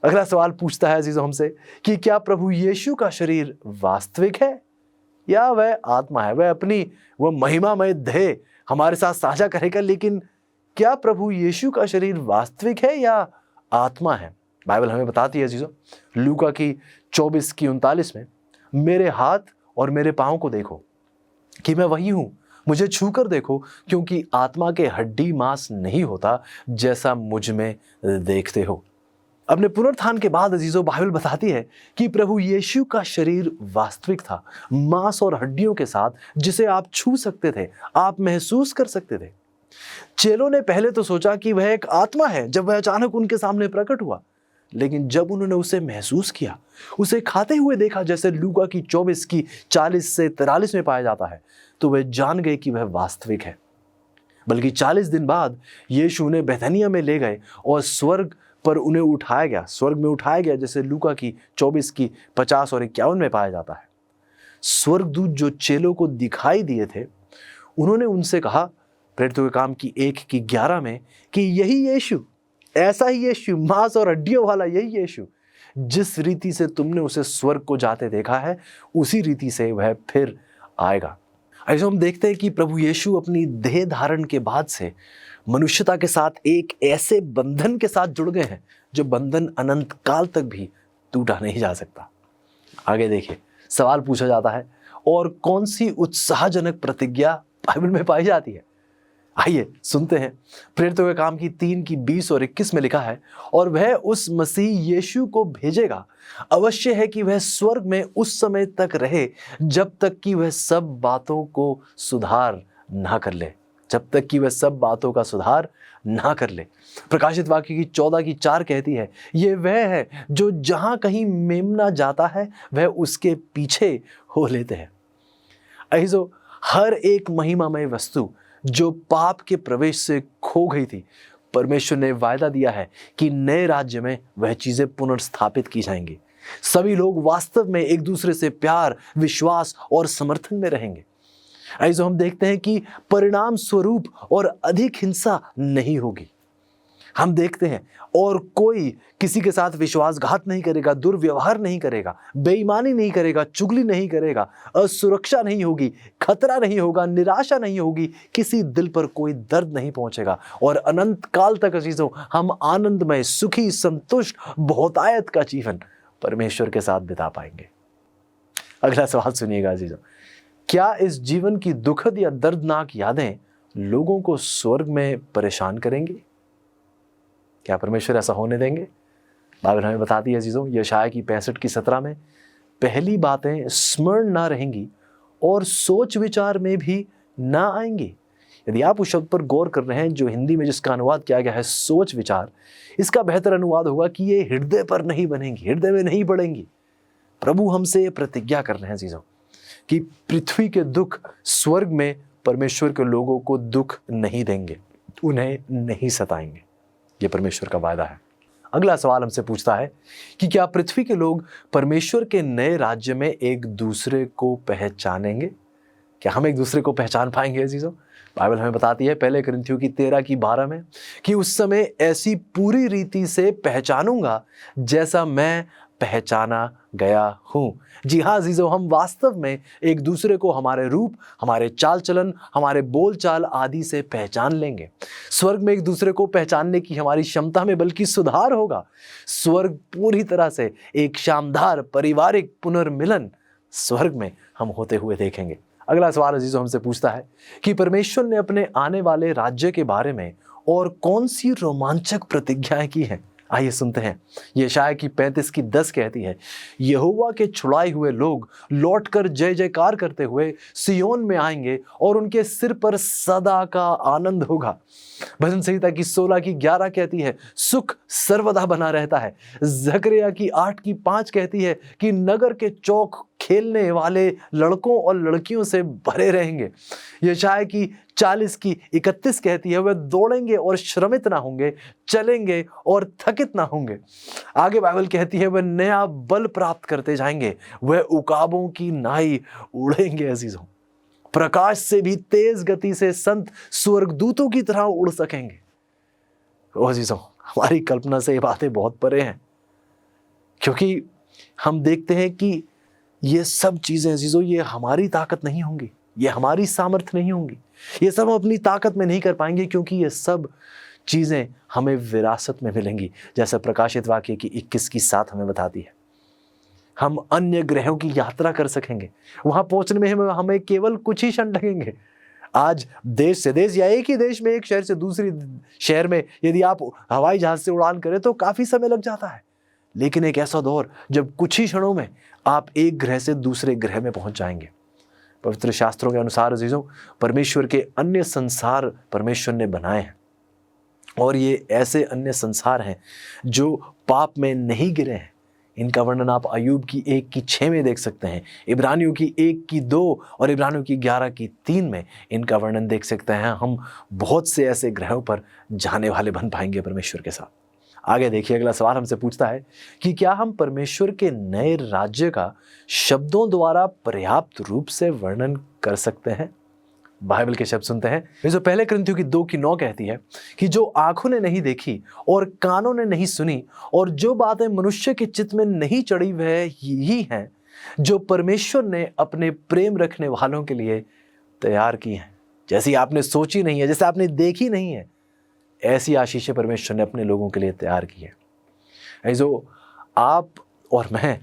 अगला सवाल पूछता है अजीजों हमसे कि क्या प्रभु यीशु का शरीर वास्तविक है या वह आत्मा है? वह अपनी वह महिमामय देह हमारे साथ साझा करेगा, लेकिन क्या प्रभु यीशु का शरीर वास्तविक है या आत्मा है? बाइबल हमें बताती है अजीजों, लूका की 24:39 में, मेरे हाथ और मेरे पांव को देखो कि मैं वही हूं, मुझे छूकर देखो, क्योंकि आत्मा के हड्डी मांस नहीं होता जैसा मुझ में देखते हो। अपने पुनरुत्थान के बाद अजीजों, बाइबल बताती है कि प्रभु यीशु का शरीर वास्तविक था, मांस और हड्डियों के साथ, जिसे आप छू सकते थे, आप महसूस कर सकते थे। चेलों ने पहले तो सोचा कि वह एक आत्मा है जब वह अचानक उनके सामने प्रकट हुआ, लेकिन जब उन्होंने उसे महसूस किया, उसे खाते हुए देखा, जैसे लूका की 24:40-43 में पाया जाता है, तो वे जान गए कि वह वास्तविक है। बल्कि 40 दिन बाद यीशु उन्हें बैथनिया में ले गए और स्वर्ग पर उन्हें उठाया गया, स्वर्ग में उठाया गया, जैसे लूका की 24:50 और 51 में पाया जाता है। स्वर्गदूत जो चेलों को दिखाई दिए थे, उन्होंने उनसे कहा, प्रेरितों के काम की 1:11 में, कि यही यीशु, ऐसा ही यीशु, मांस और हड्डियों वाला यही यीशु, जिस रीति से तुमने उसे स्वर्ग को जाते देखा है, उसी रीति से वह फिर आएगा। ऐसे हम देखते हैं कि प्रभु यीशु अपनी देह धारण के बाद से मनुष्यता के साथ एक ऐसे बंधन के साथ जुड़ गए हैं जो बंधन अनंत काल तक भी टूटा नहीं जा सकता। आगे देखिए, सवाल पूछा जाता है, और कौन सी उत्साहजनक प्रतिज्ञा बाइबल में पाई जाती है? आइए सुनते हैं। प्रेरितों के काम की 3:20 और 21 में लिखा है, और वह उस मसीह यीशु को भेजेगा, अवश्य है कि वह स्वर्ग में उस समय तक रहे जब तक कि वह सब बातों को सुधार ना कर ले, जब तक कि वह सब बातों का सुधार ना कर ले। प्रकाशित वाक्य की 14:4 कहती है, ये वह है जो जहां कहीं मेमना जाता है, वह उसके पीछे हो लेते हैं। अहिजो, हर एक महिमामय वस्तु जो पाप के प्रवेश से खो गई थी, परमेश्वर ने वायदा दिया है कि नए राज्य में वह चीजें पुनर्स्थापित की जाएंगी। सभी लोग वास्तव में एक दूसरे से प्यार, विश्वास और समर्थन में रहेंगे। ऐसे हम देखते हैं कि परिणाम स्वरूप और अधिक हिंसा नहीं होगी। हम देखते हैं, और कोई किसी के साथ विश्वासघात नहीं करेगा, दुर्व्यवहार नहीं करेगा, बेईमानी नहीं करेगा, चुगली नहीं करेगा, असुरक्षा नहीं होगी, खतरा नहीं होगा, निराशा नहीं होगी, किसी दिल पर कोई दर्द नहीं पहुंचेगा, और अनंत काल तक अजीजों हम आनंदमय, सुखी, संतुष्ट, बहुतायत का जीवन परमेश्वर के साथ बिता पाएंगे। अगला सवाल सुनिएगा अजीजों, क्या इस जीवन की दुखद या दर्दनाक यादें लोगों को स्वर्ग में परेशान करेंगी? क्या परमेश्वर ऐसा होने देंगे? बाइबल हमें बताती है अजीजों, यशायाह की 65:17 में, पहली बातें स्मरण ना रहेंगी और सोच विचार में भी ना आएंगी। यदि आप उस शब्द पर गौर कर रहे हैं, जो हिंदी में जिसका अनुवाद किया गया है सोच विचार, इसका बेहतर अनुवाद होगा कि ये हृदय पर नहीं बनेंगी, हृदय में नहीं बढ़ेंगी। प्रभु हमसे ये प्रतिज्ञा कर रहे हैं अजीजों कि पृथ्वी के दुख स्वर्ग में परमेश्वर के लोगों को दुख नहीं देंगे, उन्हें नहीं सताएंगे। ये परमेश्वर का वायदा है। अगला सवाल हमसे पूछता है कि क्या पृथ्वी के लोग परमेश्वर के नए राज्य में एक दूसरे को पहचानेंगे? क्या हम एक दूसरे को पहचान पाएंगे अजीजों? बाइबल हमें बताती है 1 कुरिन्थियों की 13:12 में कि उस समय ऐसी पूरी रीति से पहचानूंगा जैसा मैं पहचाना गया हूं। जी हाँ अजीजों, हम वास्तव में एक दूसरे को हमारे रूप, हमारे चाल चलन, हमारे बोल चाल आदि से पहचान लेंगे। स्वर्ग में एक दूसरे को पहचानने की हमारी क्षमता में बल्कि सुधार होगा। स्वर्ग पूरी तरह से एक शानदार पारिवारिक पुनर्मिलन स्वर्ग में हम होते हुए देखेंगे। अगला सवाल अजीजों हमसे पूछता है कि परमेश्वर ने अपने आने वाले राज्य के बारे में और कौन सी रोमांचक प्रतिज्ञाएं की हैं। आइए सुनते हैं। यशायाह की 35:10 कहती है, यहोवा के छुड़ाए हुए लोग लौटकर जय जयकार करते हुए सियोन में आएंगे और उनके सिर पर सदा का आनंद होगा। भजन संहिता की 16:11 कहती है, सुख सर्वदा बना रहता है। जकरिया की 8:5 कहती है कि नगर के चौक खेलने वाले लड़कों और लड़कियों से भरे रहेंगे। यशायाह की 40 की 31 कहती है, वह दौड़ेंगे और श्रमित ना होंगे, चलेंगे और थकित ना होंगे। आगे बाइबल कहती है, वह नया बल प्राप्त करते जाएंगे, वह उकाबों की नाई उड़ेंगे। अजीजों, प्रकाश से भी तेज गति से संत स्वर्गदूतों की तरह उड़ सकेंगे। अजीजों, हमारी कल्पना से ये बातें बहुत परे हैं, क्योंकि हम देखते हैं कि ये सब चीजें अजीजों, ये हमारी ताकत नहीं होंगी, ये हमारी सामर्थ्य नहीं होंगी, ये सब हम अपनी ताकत में नहीं कर पाएंगे, क्योंकि ये सब चीजें हमें विरासत में मिलेंगी। जैसे प्रकाशित वाक्य की 21 की 7 हमें बताती है, हम अन्य ग्रहों की यात्रा कर सकेंगे। वहां पहुंचने में हमें केवल कुछ ही क्षण लगेंगे। आज देश से देश या एक ही देश में एक शहर से दूसरी शहर में यदि आप हवाई जहाज से उड़ान करें तो काफी समय लग जाता है, लेकिन एक ऐसा दौर जब कुछ ही क्षणों में आप एक ग्रह से दूसरे ग्रह में पहुंच जाएंगे। पवित्र शास्त्रों के अनुसार अजीजों, परमेश्वर के अन्य संसार परमेश्वर ने बनाए हैं, और ये ऐसे अन्य संसार हैं जो पाप में नहीं गिरे हैं। इनका वर्णन आप अय्यूब की 1 की 6 में देख सकते हैं, इब्रानियों की 1 की 2 और इब्रानियों की 11 की 3 में इनका वर्णन देख सकते हैं। हम बहुत से ऐसे ग्रहों पर जाने वाले बन पाएंगे परमेश्वर के साथ। आगे देखिए, अगला सवाल हमसे पूछता है कि क्या हम परमेश्वर के नए राज्य का शब्दों द्वारा पर्याप्त रूप से वर्णन कर सकते हैं? बाइबल के शब्द सुनते हैं। जो पहले कुरिन्थियों की 2 की 9 कहती है कि जो आंखों ने नहीं देखी और कानों ने नहीं सुनी और जो बातें मनुष्य के चित्त में नहीं चढ़ी, वह यही हैं जो परमेश्वर ने अपने प्रेम रखने वालों के लिए तैयार की हैं। जैसी आपने सोची नहीं है, जैसे आपने देखी नहीं है, ऐसी आशीषें परमेश्वर ने अपने लोगों के लिए तैयार की है। जो आप और मैं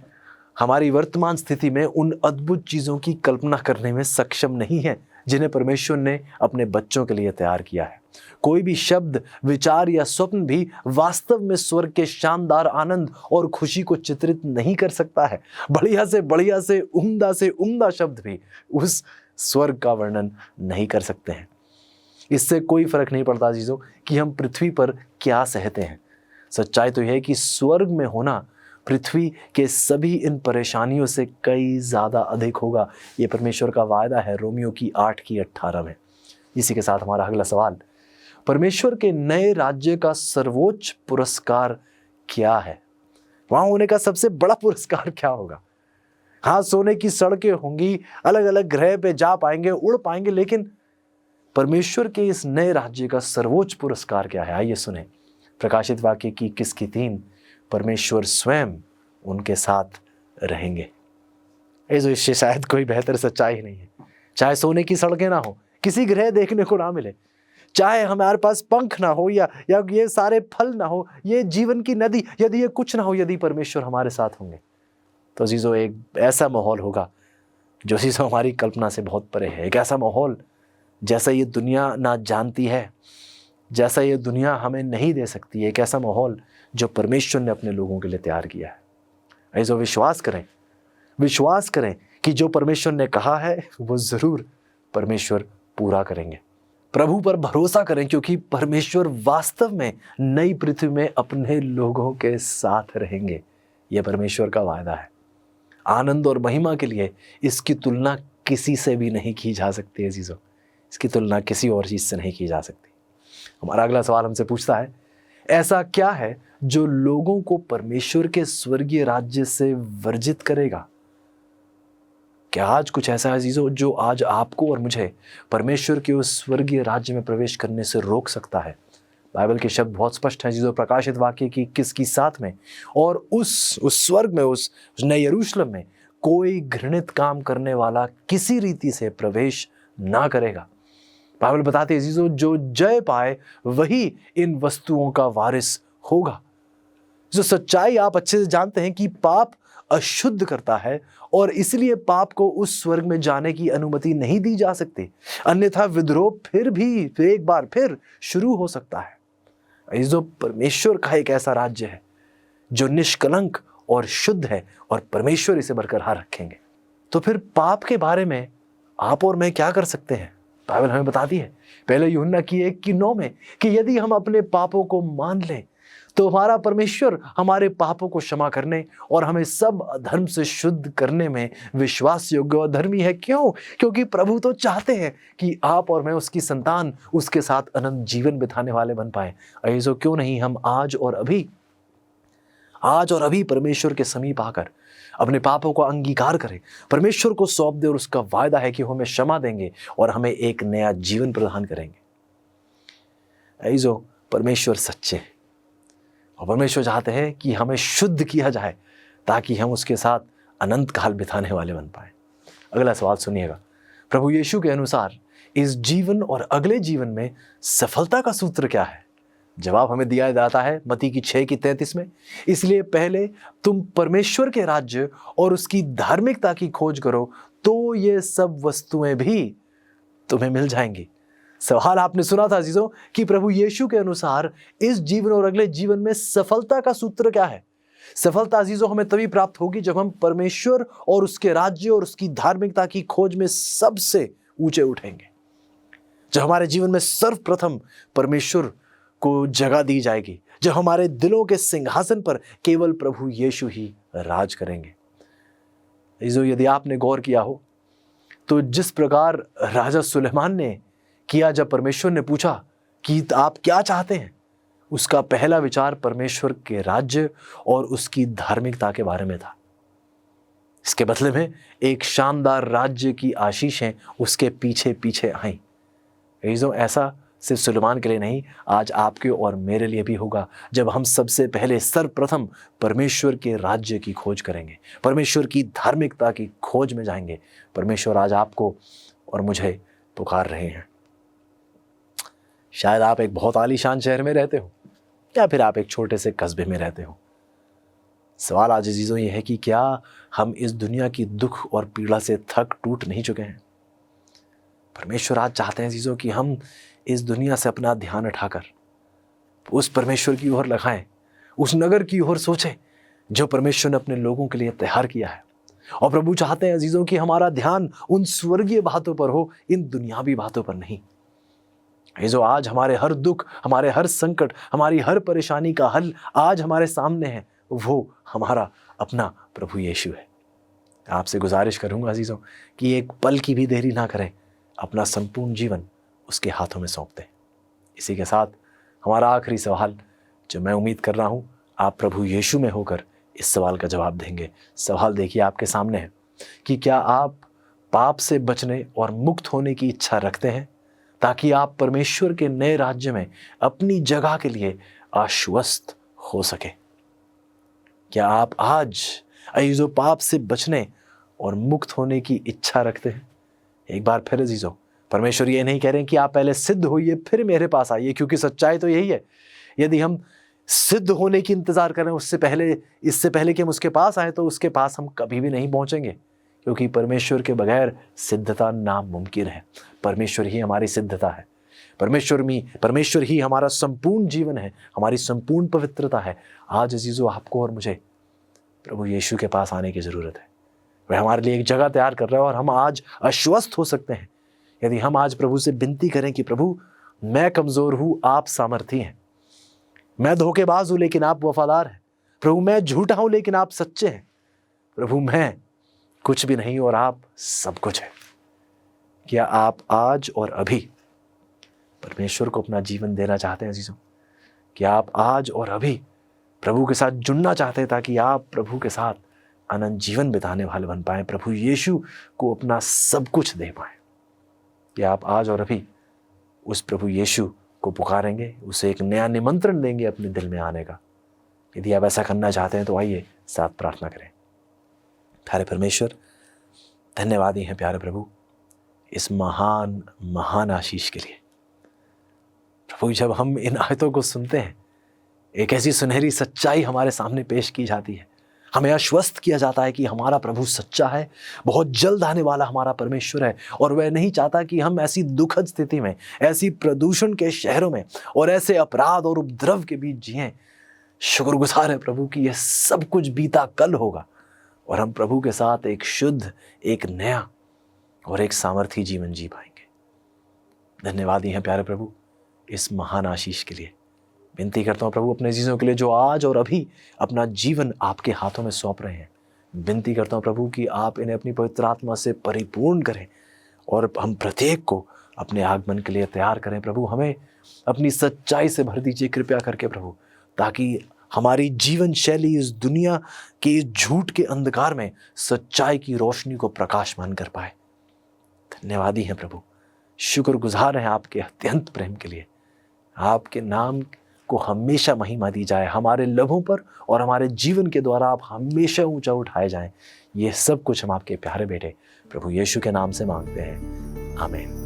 हमारी वर्तमान स्थिति में उन अद्भुत चीजों की कल्पना करने में सक्षम नहीं है जिन्हें परमेश्वर ने अपने बच्चों के लिए तैयार किया है। कोई भी शब्द, विचार या स्वप्न भी वास्तव में स्वर्ग के शानदार आनंद और खुशी को चित्रित नहीं कर सकता है। बढ़िया से उम्दा शब्द भी उस स्वर्ग का वर्णन नहीं कर सकते हैं। इससे कोई फर्क नहीं पड़ता अजीजों कि हम पृथ्वी पर क्या सहते हैं। सच्चाई तो यह है कि स्वर्ग में होना पृथ्वी के सभी इन परेशानियों से कई ज्यादा अधिक होगा। ये परमेश्वर का वायदा है रोमियो की 8 की 18 में। इसी के साथ हमारा अगला सवाल, परमेश्वर के नए राज्य का सर्वोच्च पुरस्कार क्या है? वहां होने का सबसे बड़ा पुरस्कार क्या होगा? हाँ, सोने की सड़कें होंगी, अलग अलग ग्रह पे जा पाएंगे, उड़ पाएंगे, लेकिन परमेश्वर के इस नए राज्य का सर्वोच्च पुरस्कार क्या है? आइए सुने। प्रकाशित वाक्य की 21 की 3, परमेश्वर स्वयं उनके साथ रहेंगे। इससे शायद कोई बेहतर सच्चाई ही नहीं है। चाहे सोने की सड़कें ना हो, किसी ग्रह देखने को ना मिले, चाहे हमारे पास पंख ना हो या ये सारे फल ना हो, ये जीवन की नदी, यदि ये कुछ ना हो, यदि परमेश्वर हमारे साथ होंगे तो अजीजों एक ऐसा माहौल होगा जो अजीजों हमारी कल्पना से बहुत परे है। एक ऐसा माहौल जैसा ये दुनिया ना जानती है, जैसा ये दुनिया हमें नहीं दे सकती है। एक ऐसा माहौल जो परमेश्वर ने अपने लोगों के लिए तैयार किया है। ऐसा विश्वास करें कि जो परमेश्वर ने कहा है वो जरूर परमेश्वर पूरा करेंगे। प्रभु पर भरोसा करें, क्योंकि परमेश्वर वास्तव में नई पृथ्वी में अपने लोगों के साथ रहेंगे। यह परमेश्वर का वायदा है। आनंद और महिमा के लिए इसकी तुलना किसी से भी नहीं की जा सकती है अजीजों, इसकी तुलना किसी और चीज से नहीं की जा सकती। हमारा अगला सवाल हमसे पूछता है, ऐसा क्या है जो लोगों को परमेश्वर के स्वर्गीय राज्य से वर्जित करेगा? क्या आज कुछ ऐसा है अजीजों जो आज आपको और मुझे परमेश्वर के उस स्वर्गीय राज्य में प्रवेश करने से रोक सकता है? बाइबल के शब्द बहुत स्पष्ट हैं अजीजों। प्रकाशित वाक्य की 21 की 7 में, और उस स्वर्ग में, उस नए यरूशलेम में कोई घृणित काम करने वाला किसी रीति से प्रवेश ना करेगा। बाइबल बताती है अजीजों, जो जय पाए वही इन वस्तुओं का वारिस होगा। जो सच्चाई आप अच्छे से जानते हैं कि पाप अशुद्ध करता है और इसलिए पाप को उस स्वर्ग में जाने की अनुमति नहीं दी जा सकती, अन्यथा विद्रोह फिर भी एक बार फिर शुरू हो सकता है। अजीजों, परमेश्वर का एक ऐसा राज्य है जो निष्कलंक और शुद्ध है और परमेश्वर इसे बरकरार रखेंगे। तो फिर पाप के बारे में आप और मैं क्या कर सकते हैं? बाइबल हमें बताती है पहले यूहन्ना की 1 की 9 में कि यदि हम अपने पापों को मान लें तो हमारा परमेश्वर हमारे पापों को क्षमा करने और हमें सब अधर्म से शुद्ध करने में विश्वास योग्य और धर्मी है। क्यों? क्योंकि प्रभु तो चाहते हैं कि आप और मैं, उसकी संतान, उसके साथ अनंत जीवन बिताने वाले बन पाए। ऐसो क्यों नहीं हम आज और अभी परमेश्वर के समीप आकर अपने पापों को अंगीकार करें, परमेश्वर को सौंप दे, और उसका वायदा है कि वो हमें क्षमा देंगे और हमें एक नया जीवन प्रदान करेंगे। ऐसो परमेश्वर सच्चे हैं और परमेश्वर चाहते हैं कि हमें शुद्ध किया जाए ताकि हम उसके साथ अनंत काल बिताने वाले बन पाए। अगला सवाल सुनिएगा। प्रभु यीशु के अनुसार इस जीवन और अगले जीवन में सफलता का सूत्र क्या है? जवाब हमें दिया जाता है मत्ती की 6:33 में। इसलिए पहले तुम परमेश्वर के राज्य और उसकी धार्मिकता की खोज करो, तो ये सब वस्तुएं भी तुम्हें मिल जाएंगी। सवाल आपने सुना था अजीजों कि प्रभु यीशु के अनुसार इस जीवन और अगले जीवन में सफलता का सूत्र क्या है? सफलता अजीजों हमें तभी प्राप्त होगी जब हम परमेश्वर और उसके राज्य और उसकी धार्मिकता की खोज में सबसे ऊंचे उठेंगे। जब हमारे जीवन में सर्वप्रथम परमेश्वर को जगह दी जाएगी, जब हमारे दिलों के सिंहासन पर केवल प्रभु यीशु ही राज करेंगे। अजीजों, यदि आपने गौर किया हो तो जिस प्रकार राजा सुलेमान ने किया, जब परमेश्वर ने पूछा कि आप क्या चाहते हैं, उसका पहला विचार परमेश्वर के राज्य और उसकी धार्मिकता के बारे में था। इसके बदले में एक शानदार राज्य की आशीषें उसके पीछे पीछे आई। अजीजों, ऐसा सिर्फ सुलेमान के लिए नहीं, आज आपके और मेरे लिए भी होगा जब हम सबसे पहले सर्वप्रथम परमेश्वर के राज्य की खोज करेंगे, परमेश्वर की धार्मिकता की खोज में जाएंगे। परमेश्वर आज आपको और मुझे पुकार रहे हैं। शायद आप एक बहुत आलीशान शहर में रहते हो या फिर आप एक छोटे से कस्बे में रहते हो। सवाल आज अजीजों ये है कि क्या हम इस दुनिया की दुख और पीड़ा से थक टूट नहीं चुके हैं? परमेश्वर आज चाहते हैं अजीजों कि हम इस दुनिया से अपना ध्यान उठाकर उस परमेश्वर की ओर लगाएं, उस नगर की ओर सोचें जो परमेश्वर ने अपने लोगों के लिए तैयार किया है। और प्रभु चाहते हैं अजीजों कि हमारा ध्यान उन स्वर्गीय बातों पर हो, इन दुनियावी बातों पर नहीं। जो आज हमारे हर दुख, हमारे हर संकट, हमारी हर परेशानी का हल आज हमारे सामने है, वो हमारा अपना प्रभु यीशु है। आपसे गुजारिश करूंगा अजीजों कि एक पल की भी देरी ना करें, अपना संपूर्ण जीवन उसके हाथों में सौंप दें। इसी के साथ हमारा आखिरी सवाल, जो मैं उम्मीद कर रहा हूं आप प्रभु यीशु में होकर इस सवाल का जवाब देंगे। सवाल देखिए आपके सामने है कि क्या आप पाप से बचने और मुक्त होने की इच्छा रखते हैं ताकि आप परमेश्वर के नए राज्य में अपनी जगह के लिए आश्वस्त हो सके? क्या आप आज अजीजों पाप से बचने और मुक्त होने की इच्छा रखते हैं? एक बार फिर अजीजों, परमेश्वर ये नहीं कह रहे हैं कि आप पहले सिद्ध होइए फिर मेरे पास आइए, क्योंकि सच्चाई तो यही है। यदि हम सिद्ध होने की इंतजार करें इससे पहले कि हम उसके पास आए, तो उसके पास हम कभी भी नहीं पहुंचेंगे, क्योंकि परमेश्वर के बगैर सिद्धता नामुमकिन है। परमेश्वर ही हमारी सिद्धता है, परमेश्वर ही हमारा संपूर्ण जीवन है, हमारी संपूर्ण पवित्रता है। आज अजीजों आपको और मुझे प्रभु यीशु के पास आने की जरूरत है। वह हमारे लिए एक जगह तैयार कर रहा है और हम आज आश्वस्त हो सकते हैं यदि हम आज प्रभु से विनती करें कि प्रभु मैं कमजोर हूं, आप सामर्थी हैं। मैं धोखेबाज हूं लेकिन आप वफादार हैं। प्रभु मैं झूठा हूं लेकिन आप सच्चे हैं। प्रभु मैं कुछ भी नहीं और आप सब कुछ है। क्या आप आज और अभी परमेश्वर को अपना जीवन देना चाहते हैं अजीजों? क्या आप आज और अभी प्रभु के साथ जुड़ना चाहते हैं ताकि आप प्रभु के साथ अनंत जीवन बिताने वाले बन पाएं, प्रभु यीशु को अपना सब कुछ दे पाएं? क्या आप आज और अभी उस प्रभु यीशु को पुकारेंगे, उसे एक नया निमंत्रण देंगे अपने दिल में आने का? यदि आप ऐसा करना चाहते हैं तो आइए साथ प्रार्थना करें। प्यारे परमेश्वर, धन्यवाद ही हैं प्यारे प्रभु इस महान महान आशीष के लिए। प्रभु जब हम इन आयतों को सुनते हैं, एक ऐसी सुनहरी सच्चाई हमारे सामने पेश की जाती है, हमें आश्वस्त किया जाता है कि हमारा प्रभु सच्चा है, बहुत जल्द आने वाला हमारा परमेश्वर है, और वह नहीं चाहता कि हम ऐसी दुखद स्थिति में, ऐसी प्रदूषण के शहरों में और ऐसे अपराध और उपद्रव के बीच जिएं। शुक्रगुजार है प्रभु कि यह सब कुछ बीता कल होगा और हम प्रभु के साथ एक शुद्ध, एक नया और एक सामर्थी जीवन जी पाएंगे। धन्यवाद ही हैं प्यारे प्रभु इस महान आशीष के लिए। विनती करता हूँ प्रभु अपने चीज़ों के लिए जो आज और अभी अपना जीवन आपके हाथों में सौंप रहे हैं, विनती करता हूँ प्रभु कि आप इन्हें अपनी पवित्र आत्मा से परिपूर्ण करें और हम प्रत्येक को अपने आगमन के लिए तैयार करें। प्रभु हमें अपनी सच्चाई से भर दीजिए कृपया करके प्रभु, ताकि हमारी जीवन शैली इस दुनिया के इस झूठ के अंधकार में सच्चाई की रोशनी को प्रकाशमान कर पाए। धन्यवादी हैं प्रभु, शुक्रगुजार हैं आपके अत्यंत प्रेम के लिए। आपके नाम को हमेशा महिमा दी जाए, हमारे लबों पर और हमारे जीवन के द्वारा आप हमेशा ऊंचा उठाए जाएं। ये सब कुछ हम आपके प्यारे बेटे प्रभु यीशु के नाम से मांगते हैं, आमीन।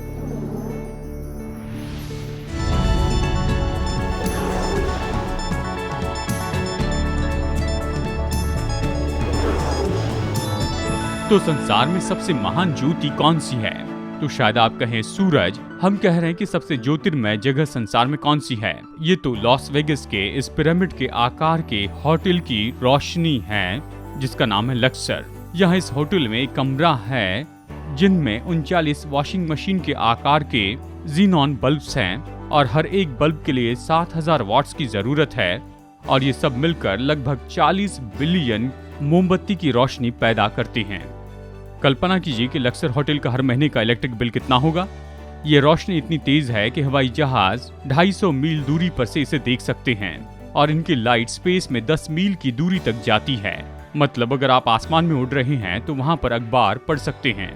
तो संसार में सबसे महान ज्योति कौन सी है? तो शायद आप कहें सूरज। हम कह रहे हैं कि सबसे ज्योतिर्मय जगह संसार में कौन सी है? ये तो लॉस वेगस के इस पिरामिड के आकार के होटल की रोशनी है जिसका नाम है लक्सर। यहाँ इस होटल में एक कमरा है जिनमें 39 वॉशिंग मशीन के आकार के जीनॉन बल्ब्स हैं और हर एक बल्ब के लिए 7000 वॉट्स की जरूरत है और ये सब मिलकर लगभग 40 बिलियन मोमबत्ती की रोशनी पैदा करती हैं। कल्पना कीजिए कि लक्सर होटल का हर महीने का इलेक्ट्रिक बिल कितना होगा। ये रोशनी इतनी तेज है कि हवाई जहाज 250 मील दूरी पर से इसे देख सकते हैं और इनकी लाइट स्पेस में 10 मील की दूरी तक जाती है। मतलब अगर आप आसमान में उड़ रहे हैं तो वहां पर अखबार पढ़ सकते हैं।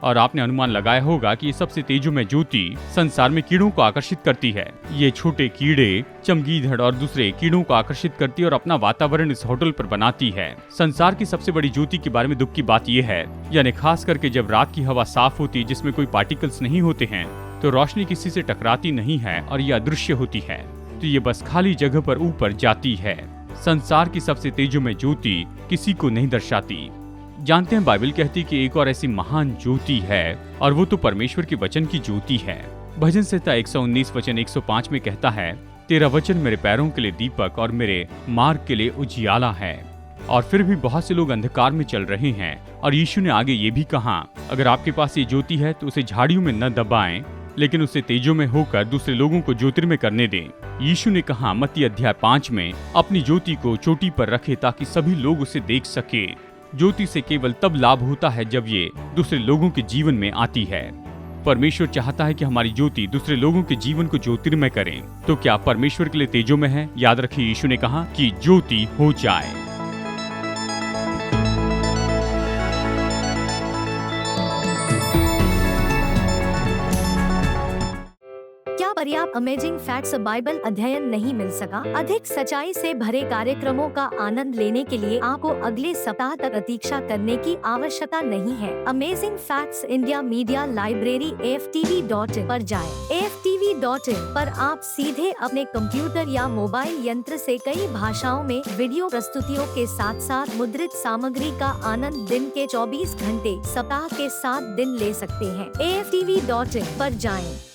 और आपने अनुमान लगाया होगा कि ये सबसे तेजोमय ज्योति संसार में कीड़ों को आकर्षित करती है। ये छोटे कीड़े, चमगीदड़ और दूसरे कीड़ों को आकर्षित करती है और अपना वातावरण इस होटल पर बनाती है। संसार की सबसे बड़ी ज्योति के बारे में दुख की बात यह है, यानी खास करके जब रात की हवा साफ होती जिसमें कोई पार्टिकल्स नहीं होते हैं तो रोशनी किसी से टकराती नहीं है और ये अदृश्य होती है, तो ये बस खाली जगह पर ऊपर जाती है। संसार की सबसे तेजोमय ज्योति किसी को नहीं दर्शाती। जानते हैं बाइबल कहती कि एक और ऐसी महान ज्योति है और वो तो परमेश्वर के वचन की ज्योति है। भजन संहिता 119 वचन 105 में कहता है, तेरा वचन मेरे पैरों के लिए दीपक और मेरे मार्ग के लिए उजियाला है। और फिर भी बहुत से लोग अंधकार में चल रहे हैं और यीशु ने आगे ये भी कहा, अगर आपके पास ये ज्योति है तो उसे झाड़ियों में न दबाएं, लेकिन उसे तेजों में होकर दूसरे लोगों को ज्योतिर्मय करने दें। यीशु ने कहा मत्ती अध्याय 5 में, अपनी ज्योति को चोटी पर रखे ताकि सभी लोग उसे देख सके। ज्योति से केवल तब लाभ होता है जब ये दूसरे लोगों के जीवन में आती है। परमेश्वर चाहता है कि हमारी ज्योति दूसरे लोगों के जीवन को ज्योतिर्मय करें। तो क्या परमेश्वर के लिए तेजोमय है? याद रखिए यीशु ने कहा कि ज्योति हो जाए। पर्याप्त अमेजिंग फैक्ट्स बाइबल अध्ययन नहीं मिल सका? अधिक सच्चाई से भरे कार्यक्रमों का आनंद लेने के लिए आपको अगले सप्ताह तक प्रतीक्षा करने की आवश्यकता नहीं है। Amazing facts India media library AFTV.in पर जाएं। AFTV.in पर आप सीधे अपने कंप्यूटर या मोबाइल यंत्र से कई भाषाओं में वीडियो प्रस्तुतियों के साथ साथ मुद्रित सामग्री का आनंद दिन के 24 घंटे सप्ताह के 7 दिन ले सकते हैं। AFTV.in पर जाएं।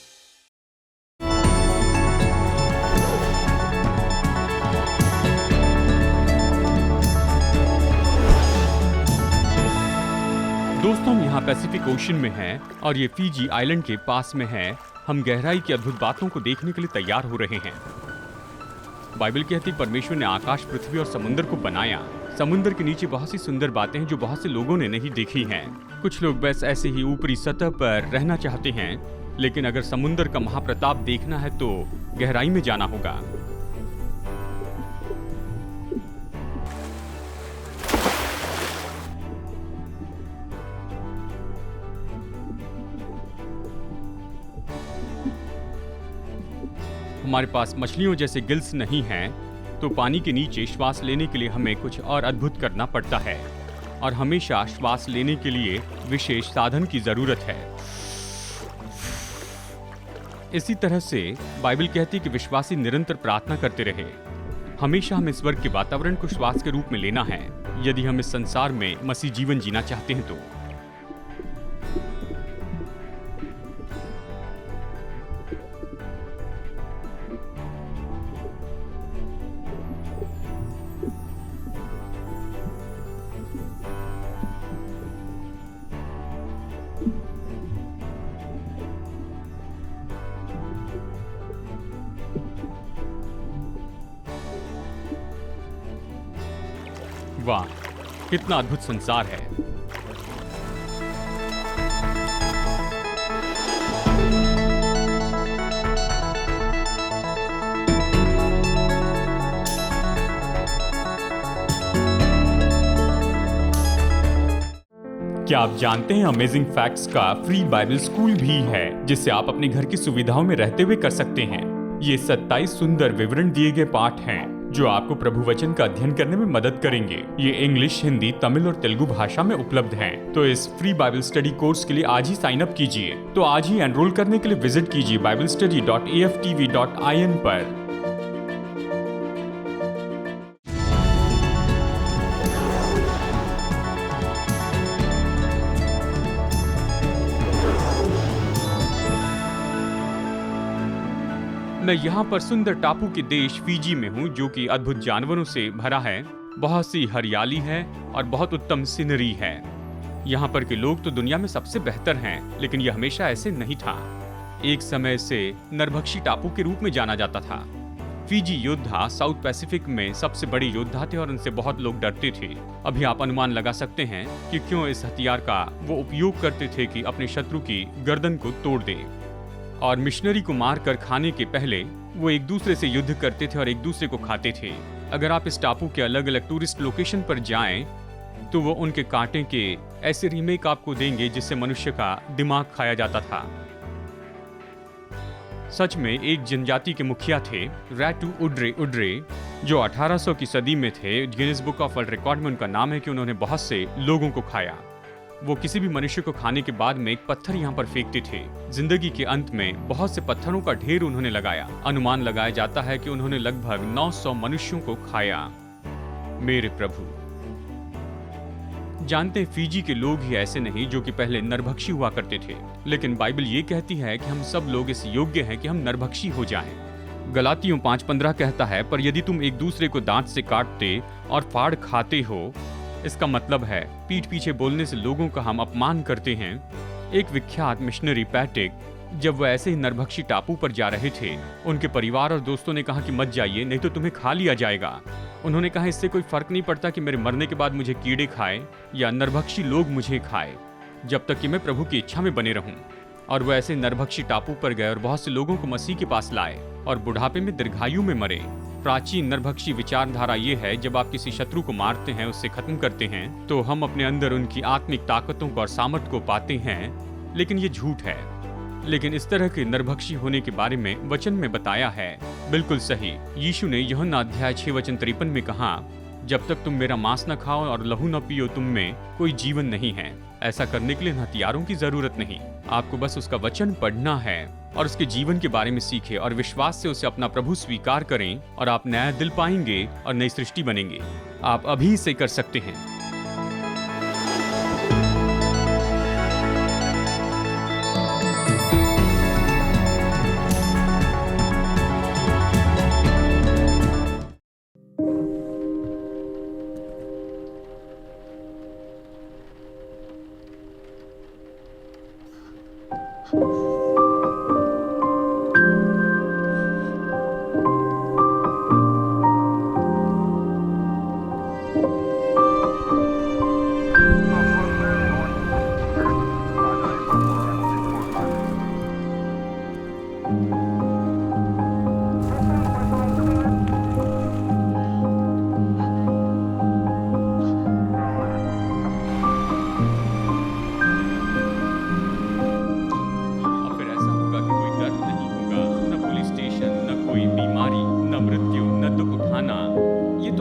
दोस्तों, हम यहाँ पैसिफिक ओशन में हैं और ये फीजी आइलैंड के पास में है। हम गहराई की अद्भुत बातों को देखने के लिए तैयार हो रहे हैं। बाइबल कहती परमेश्वर ने आकाश, पृथ्वी और समुद्र को बनाया। समुद्र के नीचे बहुत सी सुंदर बातें हैं जो बहुत से लोगों ने नहीं देखी हैं। कुछ लोग बस ऐसे ही ऊपरी सतह पर रहना चाहते हैं, लेकिन अगर समुद्र का महाप्रताप देखना है तो गहराई में जाना होगा। हमारे पास मछलियों जैसे गिल्स नहीं हैं, तो पानी के नीचे श्वास लेने के लिए हमें कुछ और अद्भुत करना पड़ता है और हमेशा श्वास लेने के लिए विशेष साधन की जरूरत है। इसी तरह से बाइबल कहती है कि विश्वासी निरंतर प्रार्थना करते रहे। हमेशा हमें स्वर्ग के वातावरण को श्वास के रूप में लेना है यदि हम इस संसार में मसीह जीवन जीना चाहते हैं तो। वाह, कितना अद्भुत संसार है। क्या आप जानते हैं अमेजिंग फैक्ट्स का फ्री बाइबल स्कूल भी है, जिससे आप अपने घर की सुविधाओं में रहते हुए कर सकते हैं। ये 27 सुंदर विवरण दिए गए पाठ हैं जो आपको प्रभु वचन का अध्ययन करने में मदद करेंगे। ये इंग्लिश, हिंदी, तमिल और तेलुगु भाषा में उपलब्ध हैं। तो इस फ्री बाइबल स्टडी कोर्स के लिए आज ही साइन अप कीजिए। तो आज ही एनरोल करने के लिए विजिट कीजिए biblestudy.aftv.in पर। मैं यहाँ पर सुंदर टापू के देश फिजी में हूँ, जो कि अद्भुत जानवरों से भरा है। बहुत सी हरियाली है और बहुत उत्तम सीनरी है। यहाँ पर के लोग तो दुनिया में सबसे बेहतर हैं, लेकिन यह हमेशा ऐसे नहीं था। एक समय से नरभक्षी टापू के रूप में जाना जाता था। फिजी योद्धा साउथ पैसिफिक में सबसे बड़े योद्धा थे और उनसे बहुत लोग डरते थे। अभी आप अनुमान लगा सकते हैं कि क्यों इस हथियार का वो उपयोग करते थे कि अपने शत्रु की गर्दन को तोड़ दें। और मिशनरी को मार कर खाने के पहले वो एक दूसरे से युद्ध करते थे और एक दूसरे को खाते थे। अगर आप इस टापू के अलग अलग टूरिस्ट लोकेशन पर जाएं, तो वो उनके कांटे के ऐसे रीमेक आपको देंगे जिससे मनुष्य का दिमाग खाया जाता था। सच में एक जनजाति के मुखिया थे, रैटू उड्रे उड्रे, जो 1800 की सदी में थे। Guinness book of world record में उनका नाम है कि उन्होंने बहुत से लोगों को खाया। वो किसी भी मनुष्य को खाने के बाद में एक पत्थर यहाँ पर फेंकते थे। जिंदगी के अंत में बहुत से पत्थरों का ढेर उन्होंने लगाया। अनुमान लगाया जाता है कि उन्होंने लगभग 900 मनुष्यों को खाया। मेरे प्रभु, जानते हैं फिजी के लोग ही ऐसे नहीं जो कि पहले नरभक्षी हुआ करते थे, लेकिन बाइबल ये कहती है कि हम सब लोग इस योग्य हैं कि हम नरभक्षी हो जाएं। गलातियों 5:15 कहता है, पर यदि तुम एक दूसरे को दांत से काटते और फाड़ खाते हो, इसका मतलब है पीठ पीछे बोलने से लोगों का हम अपमान करते हैं। एक विख्यात मिशनरी पैटिक, जब वह ऐसे ही नरभक्षी टापू पर जा रहे थे, उनके परिवार और दोस्तों ने कहा कि मत जाइए, नहीं तो तुम्हें खा लिया जाएगा। उन्होंने कहा, इससे कोई फर्क नहीं पड़ता कि मेरे मरने के बाद मुझे कीड़े खाए या नरभक्षी लोग मुझे खाए, जब तक कि मैं प्रभु की इच्छा में बने रहूं। और वह ऐसे नरभक्षी टापू पर गए और बहुत से लोगों को मसीह के पास लाए और बुढ़ापे में दीर्घायु में मरे। प्राचीन नरभक्षी विचारधारा ये है, जब आप किसी शत्रु को मारते हैं, उससे खत्म करते हैं, तो हम अपने अंदर उनकी आत्मिक ताकतों को और सामर्थ्य को पाते हैं। लेकिन ये झूठ है। लेकिन इस तरह के नरभक्षी होने के बारे में वचन में बताया है। बिल्कुल सही। यीशु ने यूहन्ना अध्याय 6:53 में कहा, जब तक तुम मेरा मांस न खाओ और लहू न पियो, तुम में कोई जीवन नहीं है। ऐसा करने के लिए हथियारों की जरूरत नहीं, आपको बस उसका वचन पढ़ना है और उसके जीवन के बारे में सीखें और विश्वास से उसे अपना प्रभु स्वीकार करें और आप नया दिल पाएंगे और नई सृष्टि बनेंगे। आप अभी इसे कर सकते हैं।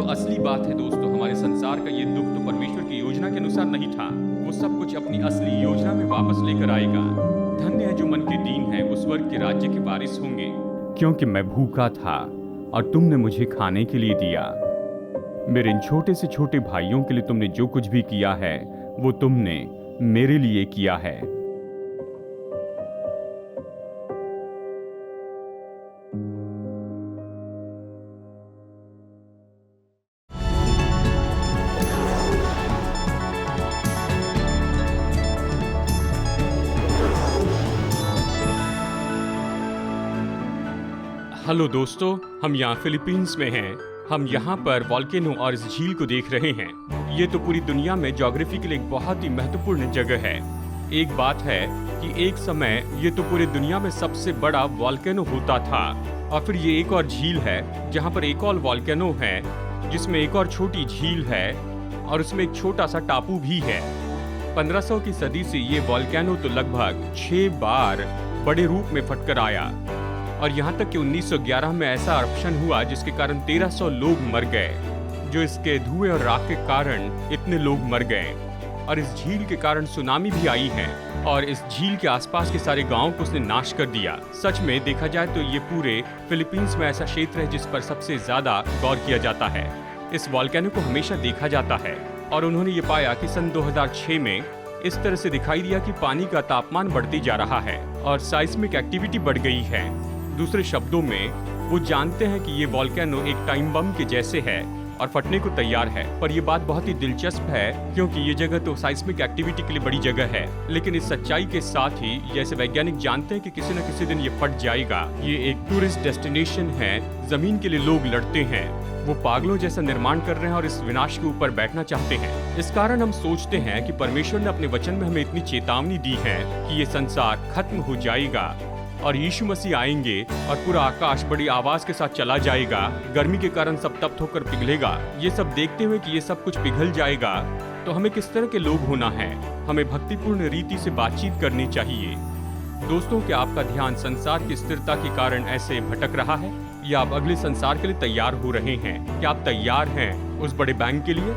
असली बात है दोस्तों, हमारे संसार का ये दुख तो परमेश्वर की योजना के अनुसार नहीं था। वो सब कुछ अपनी असली योजना में वापस लेकर आएगा। धन्य है जो मन के दीन है, वो स्वर्ग के राज्य के वारिस होंगे। क्योंकि मैं भूखा था और तुमने मुझे खाने के लिए दिया। मेरे इन छोटे से छोटे भाइयों के लिए तुमने जो कुछ भी किया है, वो तुमने मेरे लिए किया है। हेलो दोस्तों, हम यहाँ फिलीपींस में हैं। हम यहाँ पर वॉल्केनो और इस झील को देख रहे हैं। ये तो पूरी दुनिया में ज्योग्राफी के लिए एक बहुत ही महत्वपूर्ण जगह है। एक बात है कि एक समय ये तो पूरी दुनिया में सबसे बड़ा वॉल्केनो होता था, और फिर ये एक और झील है जहाँ पर एक और वॉल्केनो है, जिसमें एक और छोटी झील है और उसमें एक छोटा सा टापू भी है। 1500 की सदी से ये वॉल्केनो तो लगभग 6 बार बड़े रूप में फटकर आया, और यहाँ तक कि 1911 में ऐसा eruption हुआ जिसके कारण 1300 लोग मर गए। जो इसके धुएं और राख के कारण इतने लोग मर गए, और इस झील के कारण सुनामी भी आई है, और इस झील के आसपास के सारे गांवों को उसने नाश कर दिया। सच में देखा जाए तो ये पूरे फिलीपींस में ऐसा क्षेत्र है जिस पर सबसे ज्यादा गौर किया जाता है। इस वॉल्केनो को हमेशा देखा जाता है, और उन्होंने ये पाया कि सन 2006 में इस तरह से दिखाई दिया कि पानी का तापमान बढ़ती जा रहा है और साइस्मिक एक्टिविटी बढ़ गई है। दूसरे शब्दों में वो जानते हैं कि ये वॉल्केनो एक टाइम बम के जैसे है और फटने को तैयार है। पर ये बात बहुत ही दिलचस्प है, क्योंकि ये जगह तो साइस्मिक एक्टिविटी के लिए बड़ी जगह है, लेकिन इस सच्चाई के साथ ही जैसे वैज्ञानिक जानते हैं कि किसी न किसी दिन ये फट जाएगा। ये एक टूरिस्ट डेस्टिनेशन है, जमीन के लिए लोग लड़ते हैं, वो पागलों जैसा निर्माण कर रहे हैं और इस विनाश के ऊपर बैठना चाहते हैं। इस कारण हम सोचते हैं कि परमेश्वर ने अपने वचन में हमें इतनी चेतावनी दी है कि ये संसार खत्म हो जाएगा और यीशु मसीह आएंगे और पूरा आकाश बड़ी आवाज के साथ चला जाएगा। गर्मी के कारण सब तप्त होकर पिघलेगा। ये सब देखते हुए कि ये सब कुछ पिघल जाएगा, तो हमें किस तरह के लोग होना है? हमें भक्तिपूर्ण रीति से बातचीत करनी चाहिए। दोस्तों, क्या आपका ध्यान संसार की स्थिरता के कारण ऐसे भटक रहा है, या आप अगले संसार के लिए तैयार हो रहे हैं? क्या आप तैयार हैं उस बड़े बैंग के लिए?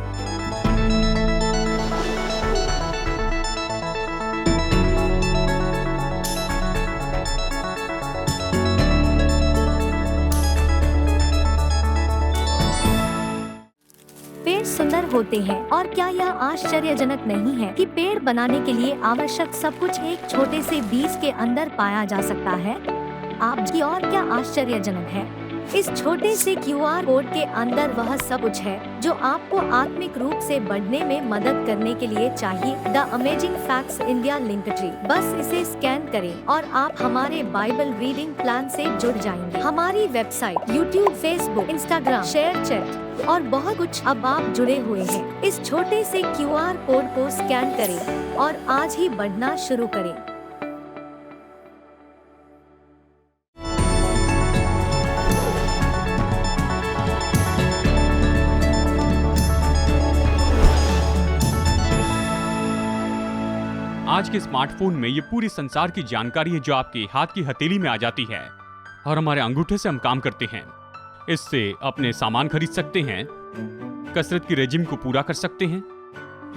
पेड़ सुंदर होते हैं, और क्या यह आश्चर्यजनक नहीं है कि पेड़ बनाने के लिए आवश्यक सब कुछ एक छोटे से बीज के अंदर पाया जा सकता है? आपकी और क्या आश्चर्यजनक है? इस छोटे से QR कोड के अंदर वह सब कुछ है जो आपको आत्मिक रूप से बढ़ने में मदद करने के लिए चाहिए। द अमेजिंग फैक्ट्स इंडिया लिंकट्री, बस इसे स्कैन करें और आप हमारे बाइबल रीडिंग प्लान से जुड़ जाएंगे। हमारी website, YouTube, Facebook, Instagram, share chat और बहुत कुछ, अब आप जुड़े हुए हैं। इस छोटे से QR कोड को स्कैन करें और आज ही बढ़ना शुरू करें। आज के स्मार्टफोन में ये पूरी संसार की जानकारी है जो आपके हाथ की हथेली में आ जाती है, और हमारे अंगूठे से हम काम करते हैं। इससे अपने सामान खरीद सकते हैं, कसरत की रेजिम को पूरा कर सकते हैं,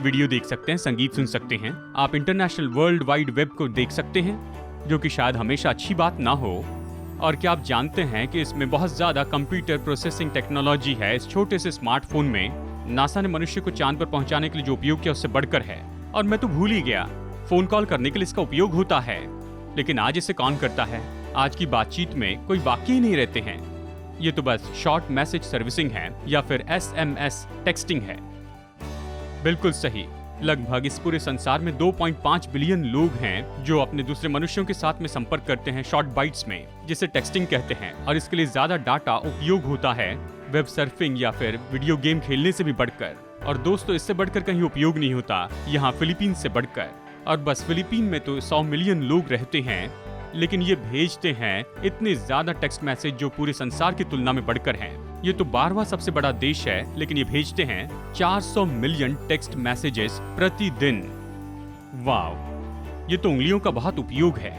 वीडियो देख सकते हैं, संगीत सुन सकते हैं। आप इंटरनेशनल वर्ल्ड वाइड वेब को देख सकते हैं, जो कि शायद हमेशा अच्छी बात ना हो। और क्या आप जानते हैं कि इसमें बहुत ज्यादा कंप्यूटर प्रोसेसिंग टेक्नोलॉजी है। इस छोटे से स्मार्टफोन में नासा ने मनुष्य को चांद पर पहुंचाने के लिए जो उपयोग किया उससे बढ़कर है। और मैं तो भूल ही गया, फोन कॉल करने के लिए इसका उपयोग होता है, लेकिन आज इसे कौन करता है? आज की बातचीत में कोई वाक्य ही नहीं रहते हैं, ये तो बस शॉर्ट मैसेज सर्विसिंग है या फिर SMS टेक्सटिंग है। बिल्कुल सही, लगभग इस पूरे संसार में 2.5 बिलियन लोग हैं जो अपने दूसरे मनुष्यों के साथ में संपर्क करते हैं शॉर्ट बाइट्स में, जिसे टेक्सटिंग कहते हैं। और इसके लिए ज्यादा डाटा उपयोग होता है वेब सर्फिंग या फिर वीडियो गेम खेलने से भी बढ़कर। और दोस्तों, इससे बढ़कर कहीं उपयोग नहीं होता यहाँ फिलीपींस से बढ़कर। और बस फिलीपीन में तो 100 मिलियन लोग रहते हैं, लेकिन ये भेजते हैं इतने ज्यादा टेक्स्ट मैसेज जो पूरे संसार की तुलना में बढ़कर हैं। ये तो 12वां सबसे बड़ा देश है, लेकिन ये भेजते हैं 400 मिलियन टेक्स्ट मैसेजेस प्रतिदिन। वाव, ये तो उंगलियों का बहुत उपयोग है।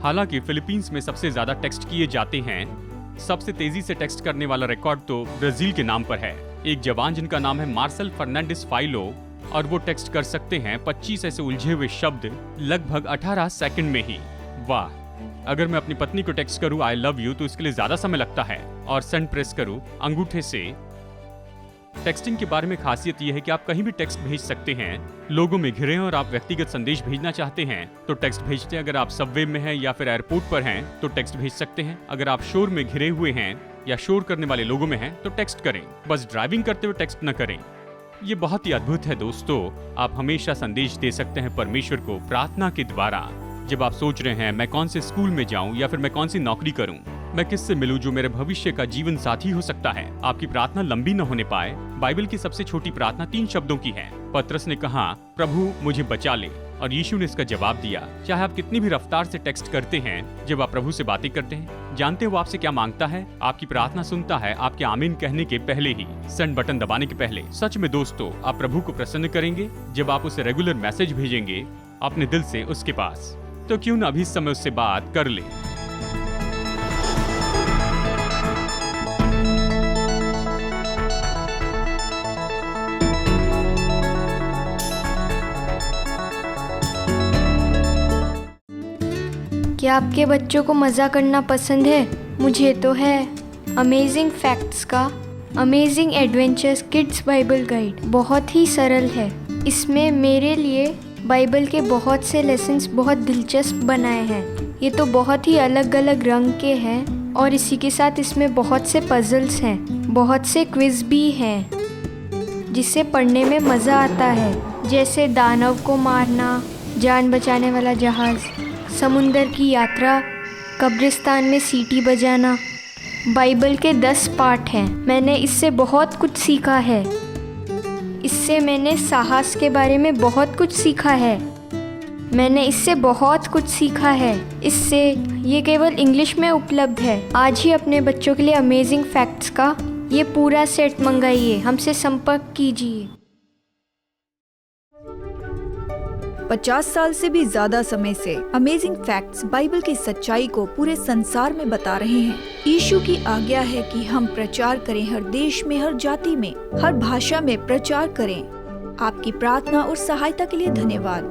हालांकि फिलीपींस में सबसे ज्यादा टेक्स्ट किए जाते हैं, सबसे तेजी से टेक्स्ट करने वाला रिकॉर्ड तो ब्राजील के नाम पर है। एक जवान जिनका नाम है मार्सेल फर्नांडिस फाइलो, और वो टेक्स्ट कर सकते हैं 25 ऐसे उलझे हुए शब्द लगभग 18 सेकंड में ही। वाह, अगर मैं अपनी पत्नी को टेक्स्ट करूं आई लव यू तो इसके लिए ज्यादा समय लगता है, और सेंड प्रेस करूं अंगूठे से। टेक्सटिंग के बारे में खासियत यह है कि आप कहीं भी टेक्स्ट भेज सकते हैं। लोगों में घिरे और आप व्यक्तिगत संदेश भेजना चाहते हैं तो टेक्स्ट भेजते हैं। अगर आप सबवे में हैं या फिर एयरपोर्ट पर हैं तो टेक्स्ट भेज सकते हैं। अगर आप शोर में घिरे हुए हैं या शोर करने वाले लोगों में हैं तो टेक्स्ट करें, बस ड्राइविंग करते हुए टेक्स्ट न करें। ये बहुत ही अद्भुत है दोस्तों। आप हमेशा संदेश दे सकते हैं परमेश्वर को प्रार्थना के द्वारा। जब आप सोच रहे हैं मैं कौन से स्कूल में जाऊं या फिर मैं कौन सी नौकरी करूं, मैं किससे मिलूं जो मेरे भविष्य का जीवन साथी हो सकता है। आपकी प्रार्थना लंबी न होने पाए। बाइबल की सबसे छोटी प्रार्थना 3 शब्दों की है। पतरस ने कहा, प्रभु मुझे बचा ले, और यीशु ने इसका जवाब दिया। चाहे आप कितनी भी रफ्तार से टेक्स्ट करते हैं, जब आप प्रभु से बातें करते हैं, जानते हो आपसे क्या मांगता है? आपकी प्रार्थना सुनता है आपके आमीन कहने के पहले ही, सेंड बटन दबाने के पहले। सच में दोस्तों, आप प्रभु को प्रसन्न करेंगे जब आप उसे रेगुलर मैसेज भेजेंगे अपने दिल से उसके पास। तो क्यों न अभी इस समय उससे बात कर ले। क्या आपके बच्चों को मज़ा करना पसंद है? मुझे तो है। अमेजिंग फैक्ट्स का amazing adventures kids Bible guide बहुत ही सरल है। इसमें मेरे लिए बाइबल के बहुत से लेसन्स बहुत दिलचस्प बनाए हैं। ये तो बहुत ही अलग अलग रंग के हैं और इसी के साथ इसमें बहुत से पजल्स हैं, बहुत से क्विज भी हैं जिससे पढ़ने में मज़ा आता है, जैसे दानव को मारना, जान बचाने वाला जहाज़, समुंदर की यात्रा, कब्रिस्तान में सीटी बजाना। बाइबल के 10 पार्ट हैं। मैंने इससे बहुत कुछ सीखा है। इससे मैंने साहस के बारे में बहुत कुछ सीखा है। मैंने इससे बहुत कुछ सीखा है। इससे ये केवल इंग्लिश में उपलब्ध है। आज ही अपने बच्चों के लिए अमेजिंग फैक्ट्स का ये पूरा सेट मंगाइए। हमसे संपर्क कीजिए। 50 साल से भी ज्यादा समय से अमेजिंग फैक्ट्स बाइबल की सच्चाई को पूरे संसार में बता रहे हैं। यीशु की आज्ञा है कि हम प्रचार करें, हर देश में, हर जाति में, हर भाषा में प्रचार करें। आपकी प्रार्थना और सहायता के लिए धन्यवाद।